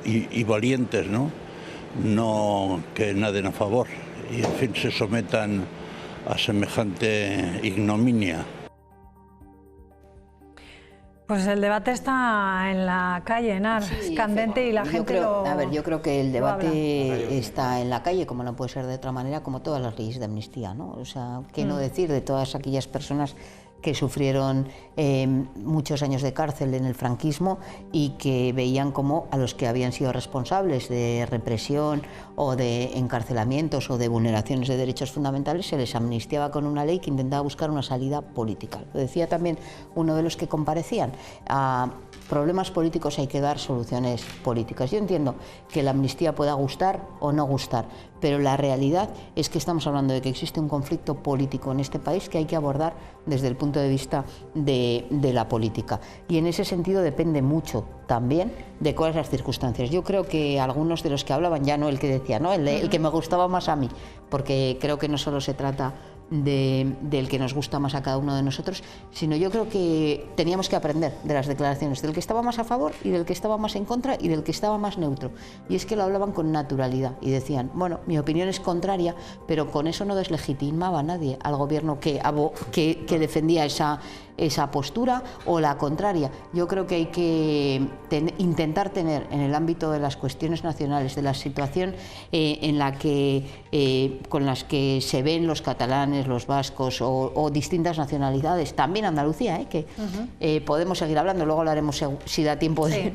y valientes, no que naden a favor y en fin se sometan a semejante ignominia. Pues el debate está en la calle, es candente y la gente yo creo que el debate está en la calle, como no puede ser de otra manera, como todas las leyes de amnistía, ¿no? O sea, ¿qué no decir de todas aquellas personas que sufrieron muchos años de cárcel en el franquismo y que veían como a los que habían sido responsables de represión o de encarcelamientos o de vulneraciones de derechos fundamentales se les amnistiaba con una ley que intentaba buscar una salida política? Lo decía también uno de los que comparecían. A problemas políticos hay que dar soluciones políticas. Yo entiendo que la amnistía pueda gustar o no gustar, pero la realidad es que estamos hablando de que existe un conflicto político en este país que hay que abordar desde el punto de vista de la política. Y en ese sentido depende mucho también de cuáles las circunstancias. Yo creo que algunos de los que hablaban, ya no el que decía, el que me gustaba más a mí, porque creo que no solo se trata del que nos gusta más a cada uno de nosotros, sino yo creo que teníamos que aprender de las declaraciones del que estaba más a favor y del que estaba más en contra y del que estaba más neutro. Y es que lo hablaban con naturalidad y decían, bueno, mi opinión es contraria, pero con eso no deslegitimaba a nadie, al gobierno que defendía esa postura o la contraria. Yo creo que hay que intentar tener en el ámbito de las cuestiones nacionales, de la situación en la que con las que se ven los catalanes, los vascos o distintas nacionalidades, también Andalucía, que podemos seguir hablando, luego hablaremos si da tiempo de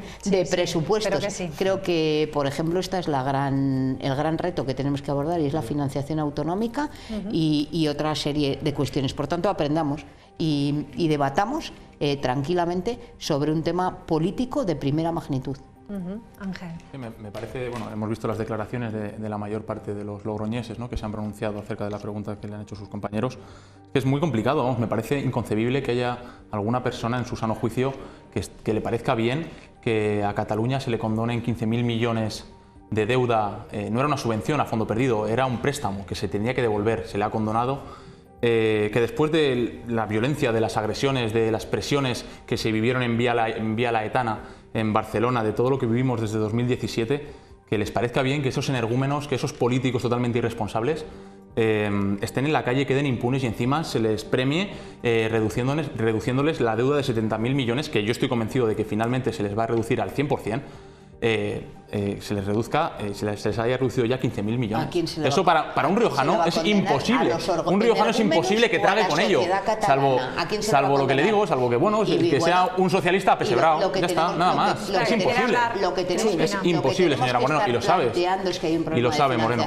presupuestos. Creo que, por ejemplo, esta es el gran reto que tenemos que abordar y es la financiación autonómica y otra serie de cuestiones. Por tanto, aprendamos y debatamos tranquilamente sobre un tema político de primera magnitud. Ángel. Me parece, bueno, hemos visto las declaraciones de la mayor parte de los logroñeses, ¿no?, que se han pronunciado acerca de la pregunta que le han hecho sus compañeros. Es muy complicado, vamos, me parece inconcebible que haya alguna persona en su sano juicio que le parezca bien que a Cataluña se le condonen 15.000 millones de deuda. No era una subvención a fondo perdido, era un préstamo que se tenía que devolver, se le ha condonado. Que después de la violencia, de las agresiones, de las presiones que se vivieron en Vía Laetana, en Barcelona, de todo lo que vivimos desde 2017, que les parezca bien que esos energúmenos, que esos políticos totalmente irresponsables estén en la calle, queden impunes y encima se les premie reduciéndoles la deuda de 70.000 millones, que yo estoy convencido de que finalmente se les va a reducir al 100%. Se les reduzca, se les haya reducido ya 15.000 millones. Eso para un riojano es imposible. Un riojano es imposible que trague con ello, salvo lo que le digo, salvo que bueno, que sea un socialista apesebrado, ya está, nada más. Es imposible. Es imposible, señora Moreno, y lo sabes. Y lo sabe Moreno.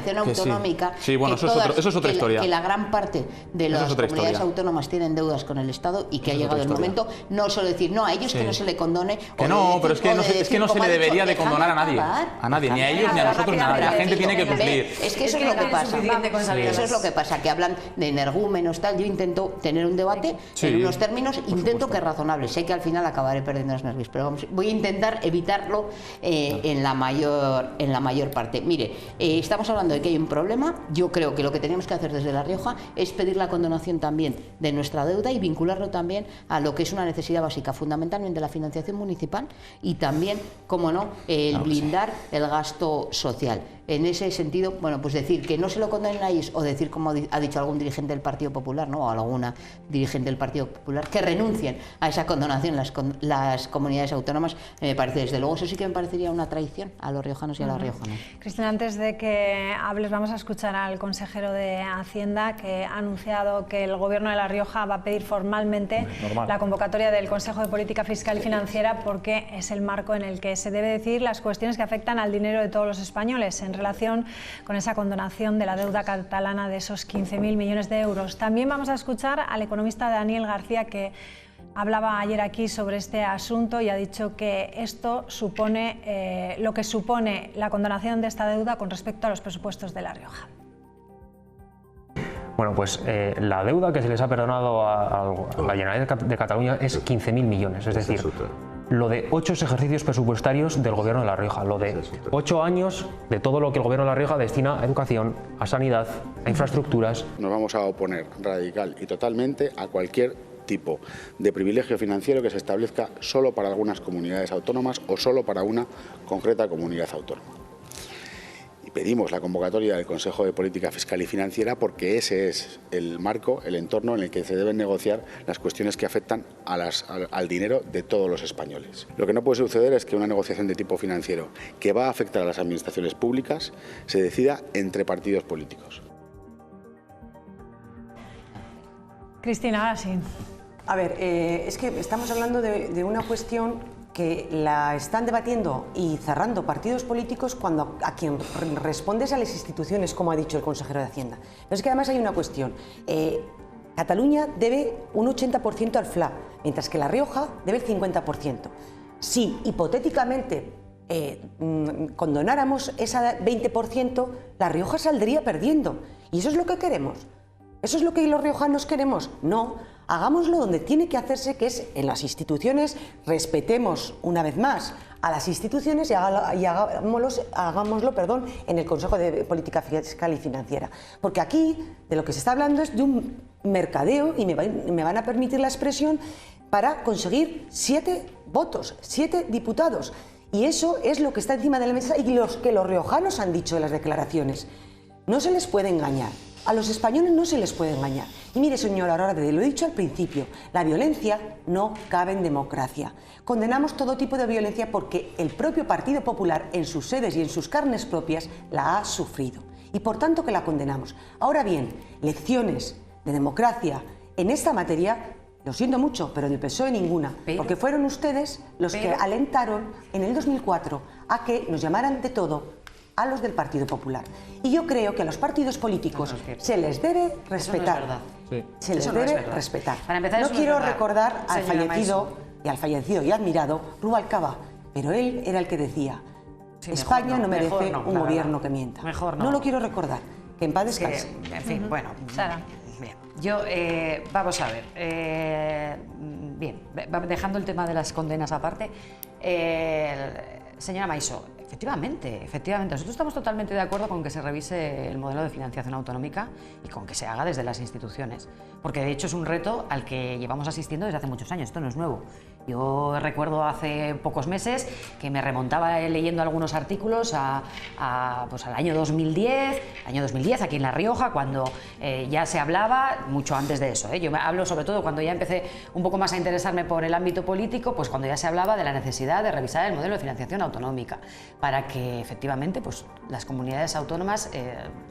Sí, bueno, eso es otra historia. Que la gran parte de las comunidades autónomas tienen deudas con el Estado y que ha llegado el momento, no solo decir, no, a ellos que no se le condone. Que no, pero es que no se le debería de condonar a nadie, ni a ellos, ni a nosotros, ni a nadie. La gente tiene que cumplir. Es que eso es lo que pasa. Eso es lo que pasa, que hablan de energúmenos, tal. Yo intento tener un debate en unos términos, intento que razonables. Sé que al final acabaré perdiendo los nervios, pero vamos, voy a intentar evitarlo en la mayor parte. Mire, estamos hablando de que hay un problema. Yo creo que lo que tenemos que hacer desde La Rioja es pedir la condonación también de nuestra deuda y vincularlo también a lo que es una necesidad básica, fundamentalmente la financiación municipal y también, como no, el blindar el gasto social. En ese sentido, bueno, pues decir que no se lo condonen a ellos o decir, como ha dicho algún dirigente del Partido Popular, ¿no?, o alguna dirigente del Partido Popular, que renuncien a esa condonación las comunidades autónomas, me parece, desde luego, eso sí que me parecería una traición a los riojanos y a las riojanas. Cristina, antes de que hables, vamos a escuchar al consejero de Hacienda, que ha anunciado que el Gobierno de La Rioja va a pedir formalmente la convocatoria del Consejo de Política Fiscal y Financiera, porque es el marco en el que se debe decidir las cuestiones que afectan al dinero de todos los españoles en relación con esa condonación de la deuda catalana de esos 15.000 millones de euros. También vamos a escuchar al economista Daniel García, que hablaba ayer aquí sobre este asunto y ha dicho que esto supone lo que supone la condonación de esta deuda con respecto a los presupuestos de La Rioja. Bueno, pues la deuda que se les ha perdonado a la Generalitat de Cataluña es 15.000 millones, es decir, lo de 8 ejercicios presupuestarios del Gobierno de La Rioja, lo de 8 años de todo lo que el Gobierno de La Rioja destina a educación, a sanidad, a infraestructuras. Nos vamos a oponer radical y totalmente a cualquier tipo de privilegio financiero que se establezca solo para algunas comunidades autónomas o solo para una concreta comunidad autónoma. Pedimos la convocatoria del Consejo de Política Fiscal y Financiera porque ese es el marco, el entorno en el que se deben negociar las cuestiones que afectan al dinero de todos los españoles. Lo que no puede suceder es que una negociación de tipo financiero que va a afectar a las administraciones públicas se decida entre partidos políticos. Cristina, ahora sí. A ver, es que estamos hablando de una cuestión que la están debatiendo y cerrando partidos políticos cuando a quien responde es a las instituciones, como ha dicho el consejero de Hacienda. Pero es que además hay una cuestión. Cataluña debe un 80% al FLA, mientras que La Rioja debe el 50%. Si hipotéticamente condonáramos ese 20%, La Rioja saldría perdiendo. ¿Y eso es lo que queremos? ¿Eso es lo que los riojanos queremos? No, hagámoslo donde tiene que hacerse, que es en las instituciones. Respetemos una vez más a las instituciones y hagámoslo en el Consejo de Política Fiscal y Financiera. Porque aquí de lo que se está hablando es de un mercadeo, y me van a permitir la expresión, para conseguir 7 votos, 7 diputados. Y eso es lo que está encima de la mesa y los que los riojanos han dicho en las declaraciones. No se les puede engañar. A los españoles no se les puede engañar. Y mire, señora Arrade, lo he dicho al principio, la violencia no cabe en democracia. Condenamos todo tipo de violencia porque el propio Partido Popular, en sus sedes y en sus carnes propias, la ha sufrido. Y por tanto que la condenamos. Ahora bien, lecciones de democracia en esta materia, lo siento mucho, pero del PSOE ninguna. Porque fueron ustedes los que alentaron en el 2004 a que nos llamaran de todo a los del Partido Popular. Y yo creo que a los partidos políticos se les debe respetar. Se les debe respetar. No quiero recordar al fallecido y admirado Rubalcaba, pero él era el que decía: España no merece un gobierno que mienta. No lo quiero recordar. Que en paz descanse. En fin, bueno. Sara. Bien. Yo, vamos a ver. Bien, dejando el tema de las condenas aparte, señora Maisó, efectivamente, nosotros estamos totalmente de acuerdo con que se revise el modelo de financiación autonómica y con que se haga desde las instituciones, porque de hecho es un reto al que llevamos asistiendo desde hace muchos años, esto no es nuevo. Yo recuerdo hace pocos meses que me remontaba leyendo algunos artículos pues al año 2010 aquí en La Rioja, cuando ya se hablaba, mucho antes de eso, yo me hablo sobre todo cuando ya empecé un poco más a interesarme por el ámbito político, pues cuando ya se hablaba de la necesidad de revisar el modelo de financiación autonómica para que efectivamente pues, las comunidades autónomas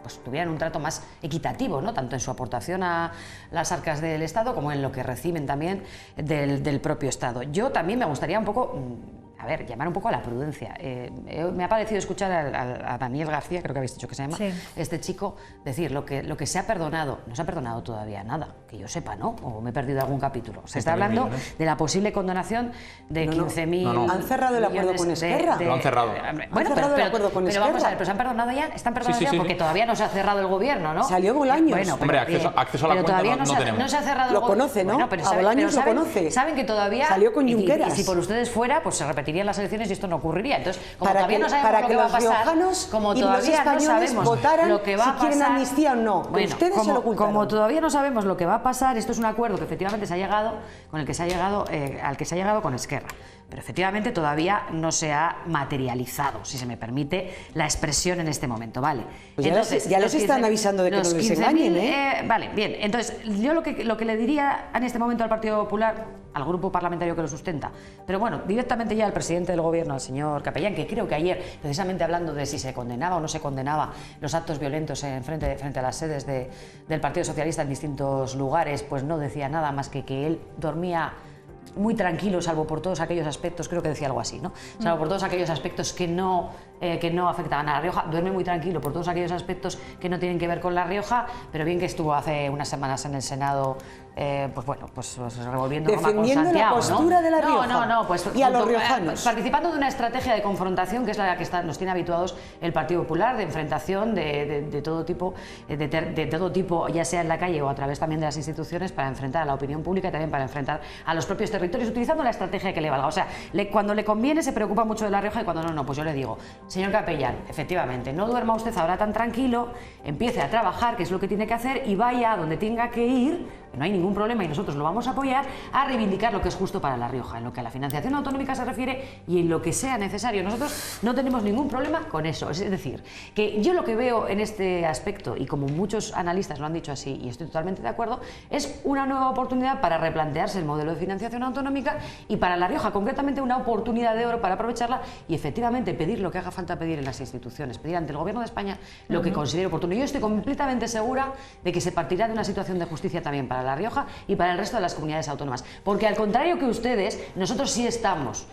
pues, tuvieran un trato más equitativo, ¿no? Tanto en su aportación a las arcas del Estado como en lo que reciben también del propio Estado. Yo también me gustaría un poco, llamar un poco a la prudencia. Me ha parecido escuchar a Daniel García, creo que habéis dicho que se llama, este chico, decir lo que se ha perdonado. No se ha perdonado todavía nada, que yo sepa, ¿no? O me he perdido algún capítulo. Se está hablando de la posible condonación de 15.000... ¿Han cerrado el acuerdo con Esquerra? Lo han cerrado. Bueno, pero vamos a ver, ¿se han perdonado ya? ¿Están perdonados ya? Porque todavía no se ha cerrado el gobierno, ¿no? Salió Bolaños. Bueno, hombre, acceso a la cuenta no tenemos. No se ha cerrado el gobierno. Lo conoce, ¿no? A Bolaños lo conoce. Saben que todavía... Salió con Junqueras. Y si por ustedes fuera, pues se repetirían las elecciones y esto no ocurriría. Entonces, como todavía no sabemos lo que va a pasar, como todavía no sabemos lo que va a pasar, si quieren amnistía o no, ustedes se lo ocultaron. Como todavía no sabemos lo que va a pasar, esto es un acuerdo que efectivamente se ha llegado, al que se ha llegado con Esquerra. Pero efectivamente todavía no se ha materializado, si se me permite la expresión en este momento, ¿vale? Pues entonces, ya los están avisando de que no les engañen, ¿eh? Vale, bien. Entonces, yo lo que le diría en este momento al Partido Popular, al grupo parlamentario que lo sustenta, pero bueno, directamente ya al presidente del gobierno, al señor Capellán, que creo que ayer, precisamente hablando de si se condenaba o no se condenaba los actos violentos frente a las sedes del Partido Socialista en distintos lugares, pues no decía nada más que él dormía muy tranquilo, salvo por todos aquellos aspectos, creo que decía algo así, ¿no? Salvo por todos aquellos aspectos que no afectaban a La Rioja, duerme muy tranquilo por todos aquellos aspectos que no tienen que ver con La Rioja, pero bien que estuvo hace unas semanas en el Senado, pues revolviendo Roma con Santiago, la postura de La Rioja. No, pues y a los riojanos. Participando de una estrategia de confrontación que es la que nos tiene habituados el Partido Popular, de enfrentación de todo tipo, ya sea en la calle o a través también de las instituciones, para enfrentar a la opinión pública y también para enfrentar a los propios territorios, utilizando la estrategia que le valga. O sea, cuando le conviene se preocupa mucho de La Rioja y cuando no, pues yo le digo, señor Capellán, efectivamente, no duerma usted ahora tan tranquilo, empiece a trabajar, que es lo que tiene que hacer, y vaya a donde tenga que ir, no hay ningún problema y nosotros lo vamos a apoyar, a reivindicar lo que es justo para La Rioja, en lo que a la financiación autonómica se refiere y en lo que sea necesario. Nosotros no tenemos ningún problema con eso. Es decir, que yo lo que veo en este aspecto, y como muchos analistas lo han dicho así, y estoy totalmente de acuerdo, es una nueva oportunidad para replantearse el modelo de financiación autonómica y para La Rioja, concretamente, una oportunidad de oro para aprovecharla y efectivamente pedir lo que haga falta pedir en las instituciones, pedir ante el Gobierno de España lo que considere oportuno. Yo estoy completamente segura de que se partirá de una situación de justicia también para La Rioja y para el resto de las comunidades autónomas, porque al contrario que ustedes, nosotros sí estamos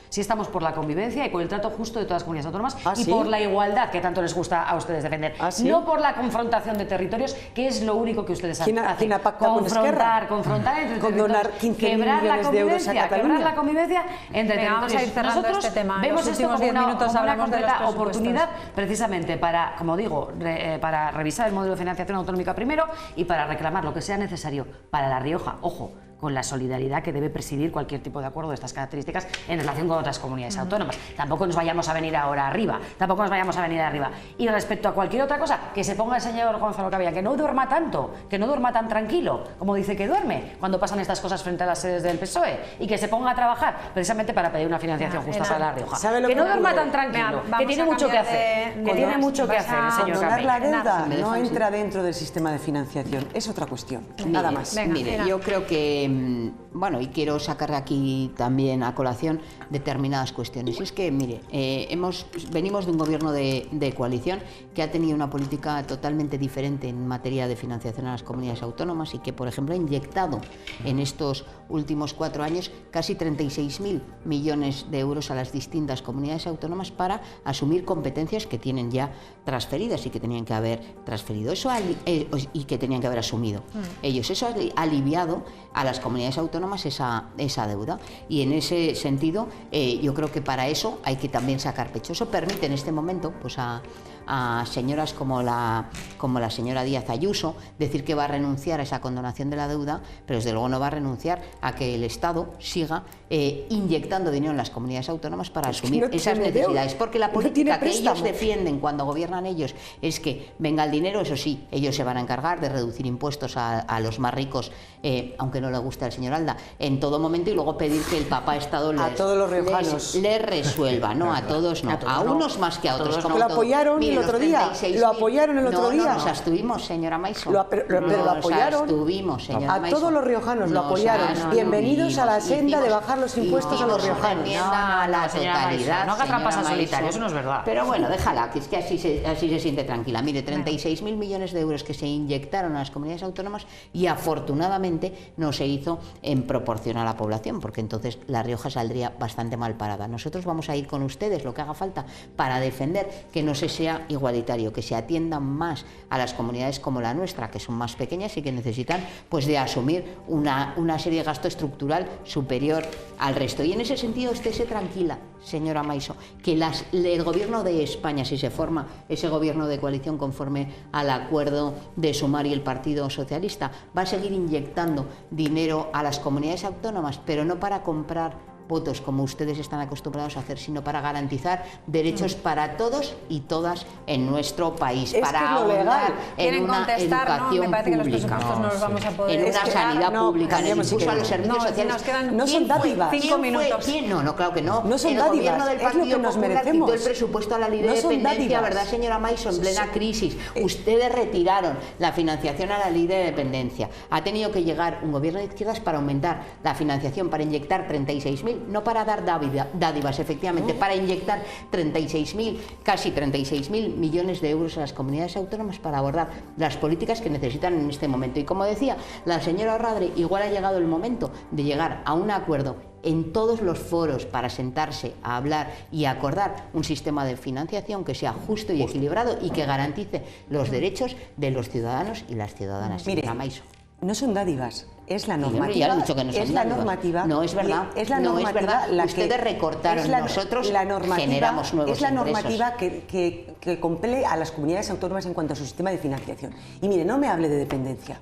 por la convivencia y por el trato justo de todas las comunidades autónomas y por la igualdad que tanto les gusta a ustedes defender, no por la confrontación de territorios, que es lo único que ustedes hacen. ¿Quién ha pactado con Esquerra? Confrontar entre territorios, quebrar la convivencia entre territorios. Vamos a ir cerrando nosotros este tema. vemos esto como una completa oportunidad, precisamente para, como digo, para revisar el modelo de financiación autonómica primero y para reclamar lo que sea necesario para La Rioja. Ojo, con la solidaridad que debe presidir cualquier tipo de acuerdo de estas características en relación con otras comunidades autónomas. Tampoco nos vayamos a venir ahora arriba, Y respecto a cualquier otra cosa, que se ponga el señor Gonzalo Cavia, que no duerma tanto, que no duerma tan tranquilo, como dice que duerme, cuando pasan estas cosas frente a las sedes del PSOE, y que se ponga a trabajar precisamente para pedir una financiación justa para La Rioja. Que no duerma tan tranquilo, que tiene mucho que hacer, el señor Cavia. La deuda no entra dentro del sistema de financiación, es otra cuestión, nada más. Mire, yo creo que, bueno, y quiero sacar aquí también a colación determinadas cuestiones. Y es que, mire, venimos de un gobierno de coalición que ha tenido una política totalmente diferente en materia de financiación a las comunidades autónomas y que, por ejemplo, ha inyectado en estos últimos 4 años casi 36.000 millones de euros a las distintas comunidades autónomas para asumir competencias que tienen ya transferidas y que tenían que haber transferido y que tenían que haber asumido ellos. Eso ha aliviado a las comunidades autónomas esa deuda, y en ese sentido yo creo que para eso hay que también sacar pecho. Eso permite en este momento pues a señoras como la señora Díaz Ayuso decir que va a renunciar a esa condonación de la deuda, pero desde luego no va a renunciar a que el Estado siga inyectando dinero en las comunidades autónomas para asumir esas necesidades, porque la política que ellos defienden cuando gobiernan ellos es que venga el dinero, eso sí, ellos se van a encargar de reducir impuestos a los más ricos, aunque no le guste al señor Alda, en todo momento, y luego pedir que el papá Estado les resuelva, no a todos, no, a unos más que a otros. Lo apoyaron el otro día, No, nos abstuvimos, señora Maiso. Pero lo apoyaron. A todos los riojanos lo apoyaron. Bienvenidos a la senda de bajar los impuestos a los riojanos. No haga trampas al solitario, eso no es verdad. Pero bueno, déjala, que es que así se siente tranquila. Mire, 36.000 millones de euros que se inyectaron a las comunidades autónomas, y afortunadamente no se hizo en proporción a la población, porque entonces La Rioja saldría bastante mal parada. Nosotros vamos a ir con ustedes lo que haga falta para defender que no se sea igualitario, que se atiendan más a las comunidades como la nuestra, que son más pequeñas y que necesitan pues de asumir una serie de gasto estructural superior al resto. Y en ese sentido, estése tranquila, señora Maiso, que el gobierno de España, si se forma ese gobierno de coalición conforme al acuerdo de Sumar y el Partido Socialista, va a seguir inyectando dinero a las comunidades autónomas, pero no para comprar votos como ustedes están acostumbrados a hacer, sino para garantizar derechos para todos y todas en nuestro país, para ahondar en una educación pública, en una sanidad pública, en el impulso a los servicios sociales. No son dádivas. 5 minutos. No, claro que no. No son el gobierno del Partido Popular quitó el presupuesto a la ley de dependencia, ¿verdad, señora Maiso? En plena crisis. Ustedes retiraron la financiación a la ley de dependencia. Ha tenido que llegar un gobierno de izquierdas para aumentar la financiación, para inyectar 36.000, no para dar dádivas, efectivamente, para inyectar casi 36.000 millones de euros a las comunidades autónomas para abordar las políticas que necesitan en este momento. Y como decía la señora Radre, igual ha llegado el momento de llegar a un acuerdo en todos los foros para sentarse a hablar y acordar un sistema de financiación que sea justo y equilibrado y que garantice los derechos de los ciudadanos y las ciudadanas. Mire, Maiso. No son dádivas, es la normativa. Ya he dicho que no son dádivas. No es verdad. Es la normativa, no es verdad. La ustedes que recortaron, nosotros generamos nuevos Es la ingresos. normativa que compele a las comunidades autónomas en cuanto a su sistema de financiación. Y mire, no me hable de dependencia.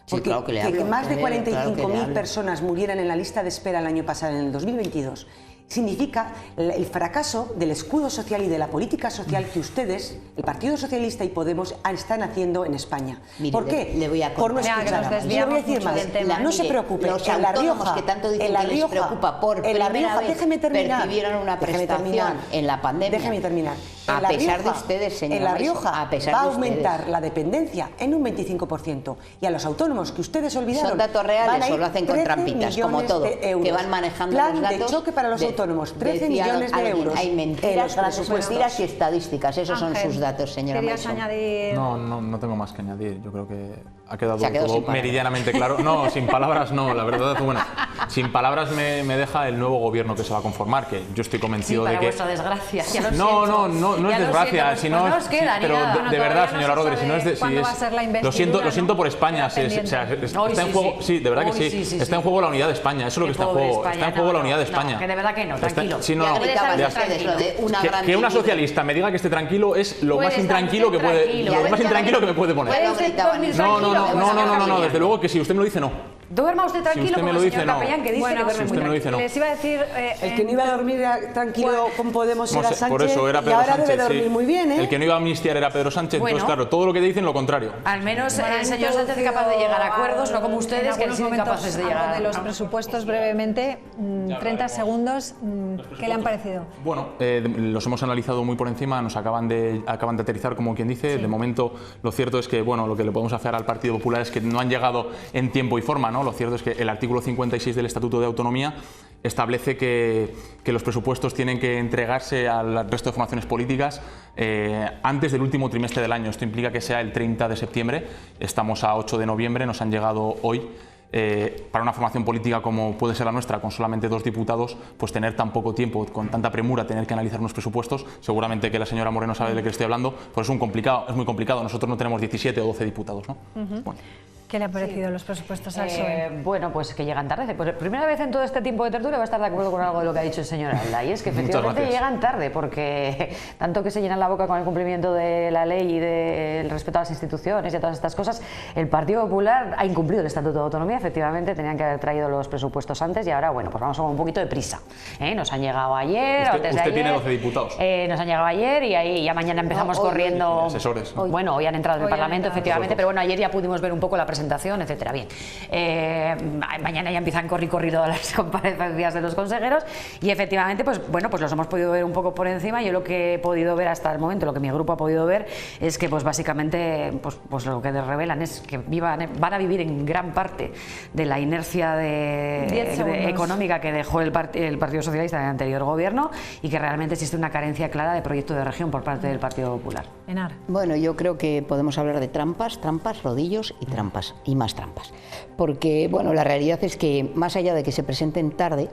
Porque sí, claro que le hablo, que más de 45.000 claro personas murieran en la lista de espera el año pasado, en el 2022, significa el fracaso del escudo social y de la política social que ustedes, el Partido Socialista y Podemos, están haciendo en España. Mire, ¿Por qué? Le voy a por no escuchar. Le voy a decir más. No se preocupe. En La Rioja, que tanto dicen que les preocupa, por primera vez déjeme terminar. Percibieron una prestación en la pandemia. Déjeme terminar. A pesar de ustedes, señora En La Rioja Maiso, va a aumentar la dependencia en un 25%. Y a los autónomos que ustedes olvidaron, son datos reales o lo hacen con trampitas, como todo, que van manejando los datos. Plan de choque para los autónomos, 13 millones de euros. Hay mentiras, mentiras y estadísticas, esos son sus datos, señora Maiso. Añadir? No tengo más que añadir, yo creo que ha quedado todo meridianamente claro. No, sin palabras no, la verdad, bueno, sin palabras me deja el nuevo gobierno que se va a conformar, que yo estoy convencido de que... Para vuestra desgracia, ya lo no es desgracia, si no es, pero de verdad, señora Rodríguez, si no es de, si es, lo siento por España, está en juego, sí, de verdad que sí, está en juego la unidad de España, eso es lo que está en juego, está en juego la unidad de España. Que de verdad que no, tranquilo. Que una socialista me diga que esté tranquilo es lo más intranquilo que puede, lo más intranquilo que me puede poner. No, desde luego que si usted me lo dice, no. Duerma usted tranquilo, usted me como lo el dice, señor no. Capellán, que dice Bueno, que duerme si usted muy me lo dice, no. Les iba a decir... El que no iba a dormir tranquilo con Podemos era Sánchez, por eso era y Pedro ahora Sánchez, debe dormir sí. muy bien, ¿eh? El que no iba a amnistiar era Pedro Sánchez, Bueno. entonces claro, todo lo que dicen lo contrario. Al menos el señor Sánchez es capaz de llegar a acuerdos, no como ustedes, que han sido incapaces de llegar. De los presupuestos brevemente, 30 segundos, ¿qué le han parecido? Bueno, los hemos analizado muy por encima, nos acaban de aterrizar, como quien dice. De momento, lo cierto es que, bueno, lo que le podemos hacer al Partido Popular es que no han llegado en tiempo y forma, ¿no? Lo cierto es que el artículo 56 del Estatuto de Autonomía establece que los presupuestos tienen que entregarse al resto de formaciones políticas antes del último trimestre del año. Esto implica que sea el 30 de septiembre, estamos a 8 de noviembre, nos han llegado hoy. Para una formación política como puede ser la nuestra, con solamente 2 diputados, pues tener tan poco tiempo, con tanta premura, tener que analizar unos presupuestos, seguramente que la señora Moreno sabe de qué estoy hablando, pues es muy complicado. Nosotros no tenemos 17 o 12 diputados, ¿no? Bueno. ¿Qué le han parecido los presupuestos al PSOE? Bueno, pues que llegan tarde. Por primera vez en todo este tiempo de tertulia va a estar de acuerdo con algo de lo que ha dicho el señor Alda, y es que efectivamente llegan tarde, porque tanto que se llenan la boca con el cumplimiento de la ley y del respeto a las instituciones y a todas estas cosas, el Partido Popular ha incumplido el Estatuto de Autonomía. Efectivamente tenían que haber traído los presupuestos antes y ahora, bueno, pues vamos con un poquito de prisa. Nos han llegado ayer, Usted tiene 12 diputados. Nos han llegado ayer y ahí ya mañana empezamos corriendo. Asesores. Bueno, hoy han entrado en el Parlamento, efectivamente, pero bueno, ayer ya pudimos ver un poco la presentación, etcétera. Bien, mañana ya empiezan corrido a las comparecencias de los consejeros y efectivamente, pues bueno, pues los hemos podido ver un poco por encima. Yo lo que he podido ver hasta el momento, lo que mi grupo ha podido ver, es que pues básicamente pues lo que revelan es que van a vivir en gran parte de la inercia económica que dejó el Partido Socialista en el anterior gobierno, y que realmente existe una carencia clara de proyecto de región por parte del Partido Popular. Enar. Bueno, yo creo que podemos hablar de trampas, rodillos y trampas, y más trampas. Porque, bueno, la realidad es que más allá de que se presentan tarde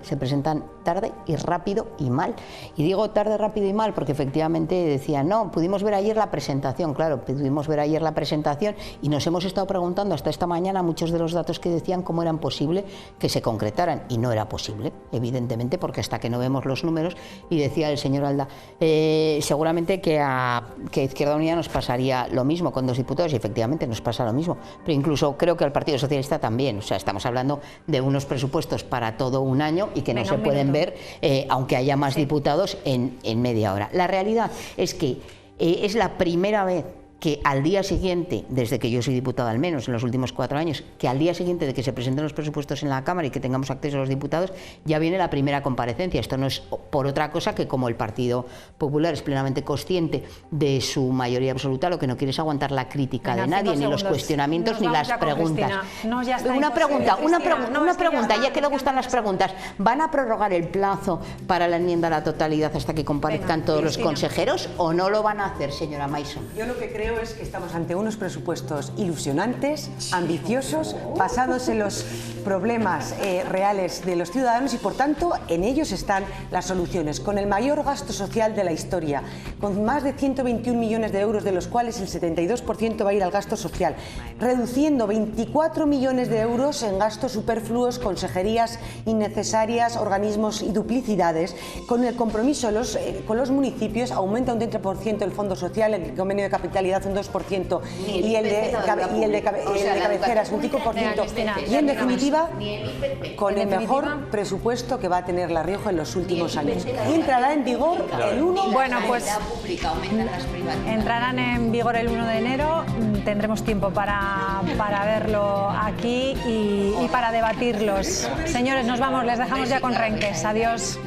y rápido y mal. Y digo tarde, rápido y mal porque efectivamente decían, no, pudimos ver ayer la presentación. Claro, pudimos ver ayer la presentación y nos hemos estado preguntando hasta esta mañana muchos de los datos que decían cómo eran posible que se concretaran. Y no era posible, evidentemente, porque hasta que no vemos los números, y decía el señor Alda, seguramente que a Izquierda Unida nos pasaría lo mismo con 2 diputados, y efectivamente nos pasa lo mismo. Pero incluso creo que al Partido Socialista también. O sea, estamos hablando de unos presupuestos para todo un año y que no se pueden ver, aunque haya más diputados, en media hora. La realidad es que es la primera vez que al día siguiente, desde que yo soy diputada al menos en los últimos 4 años, que al día siguiente de que se presenten los presupuestos en la Cámara y que tengamos acceso a los diputados, ya viene la primera comparecencia. Esto no es por otra cosa que, como el Partido Popular es plenamente consciente de su mayoría absoluta, lo que no quiere es aguantar la crítica de nadie, ni los cuestionamientos, ni las preguntas. Una pregunta, ya que le gustan las preguntas. ¿Van a prorrogar el plazo para la enmienda a la totalidad hasta que comparezcan todos los consejeros, o no lo van a hacer, señora Mason? Yo lo que creo es que estamos ante unos presupuestos ilusionantes, ambiciosos, basados en los problemas reales de los ciudadanos, y por tanto en ellos están las soluciones, con el mayor gasto social de la historia, con más de 121 millones de euros, de los cuales el 72% va a ir al gasto social, reduciendo 24 millones de euros en gastos superfluos, consejerías innecesarias, organismos y duplicidades, con el compromiso con los municipios. Aumenta un 30% el fondo social, el convenio de capitalidad un 2%, y el de cabeceras un 5%, y en definitiva con el mejor presupuesto que va a tener La Rioja en los últimos años. Y entrará en vigor el 1 de Bueno, pues entrarán en vigor el 1 de enero, tendremos tiempo para verlo aquí y para debatirlos. Señores, nos vamos, les dejamos ya con Renques. Adiós.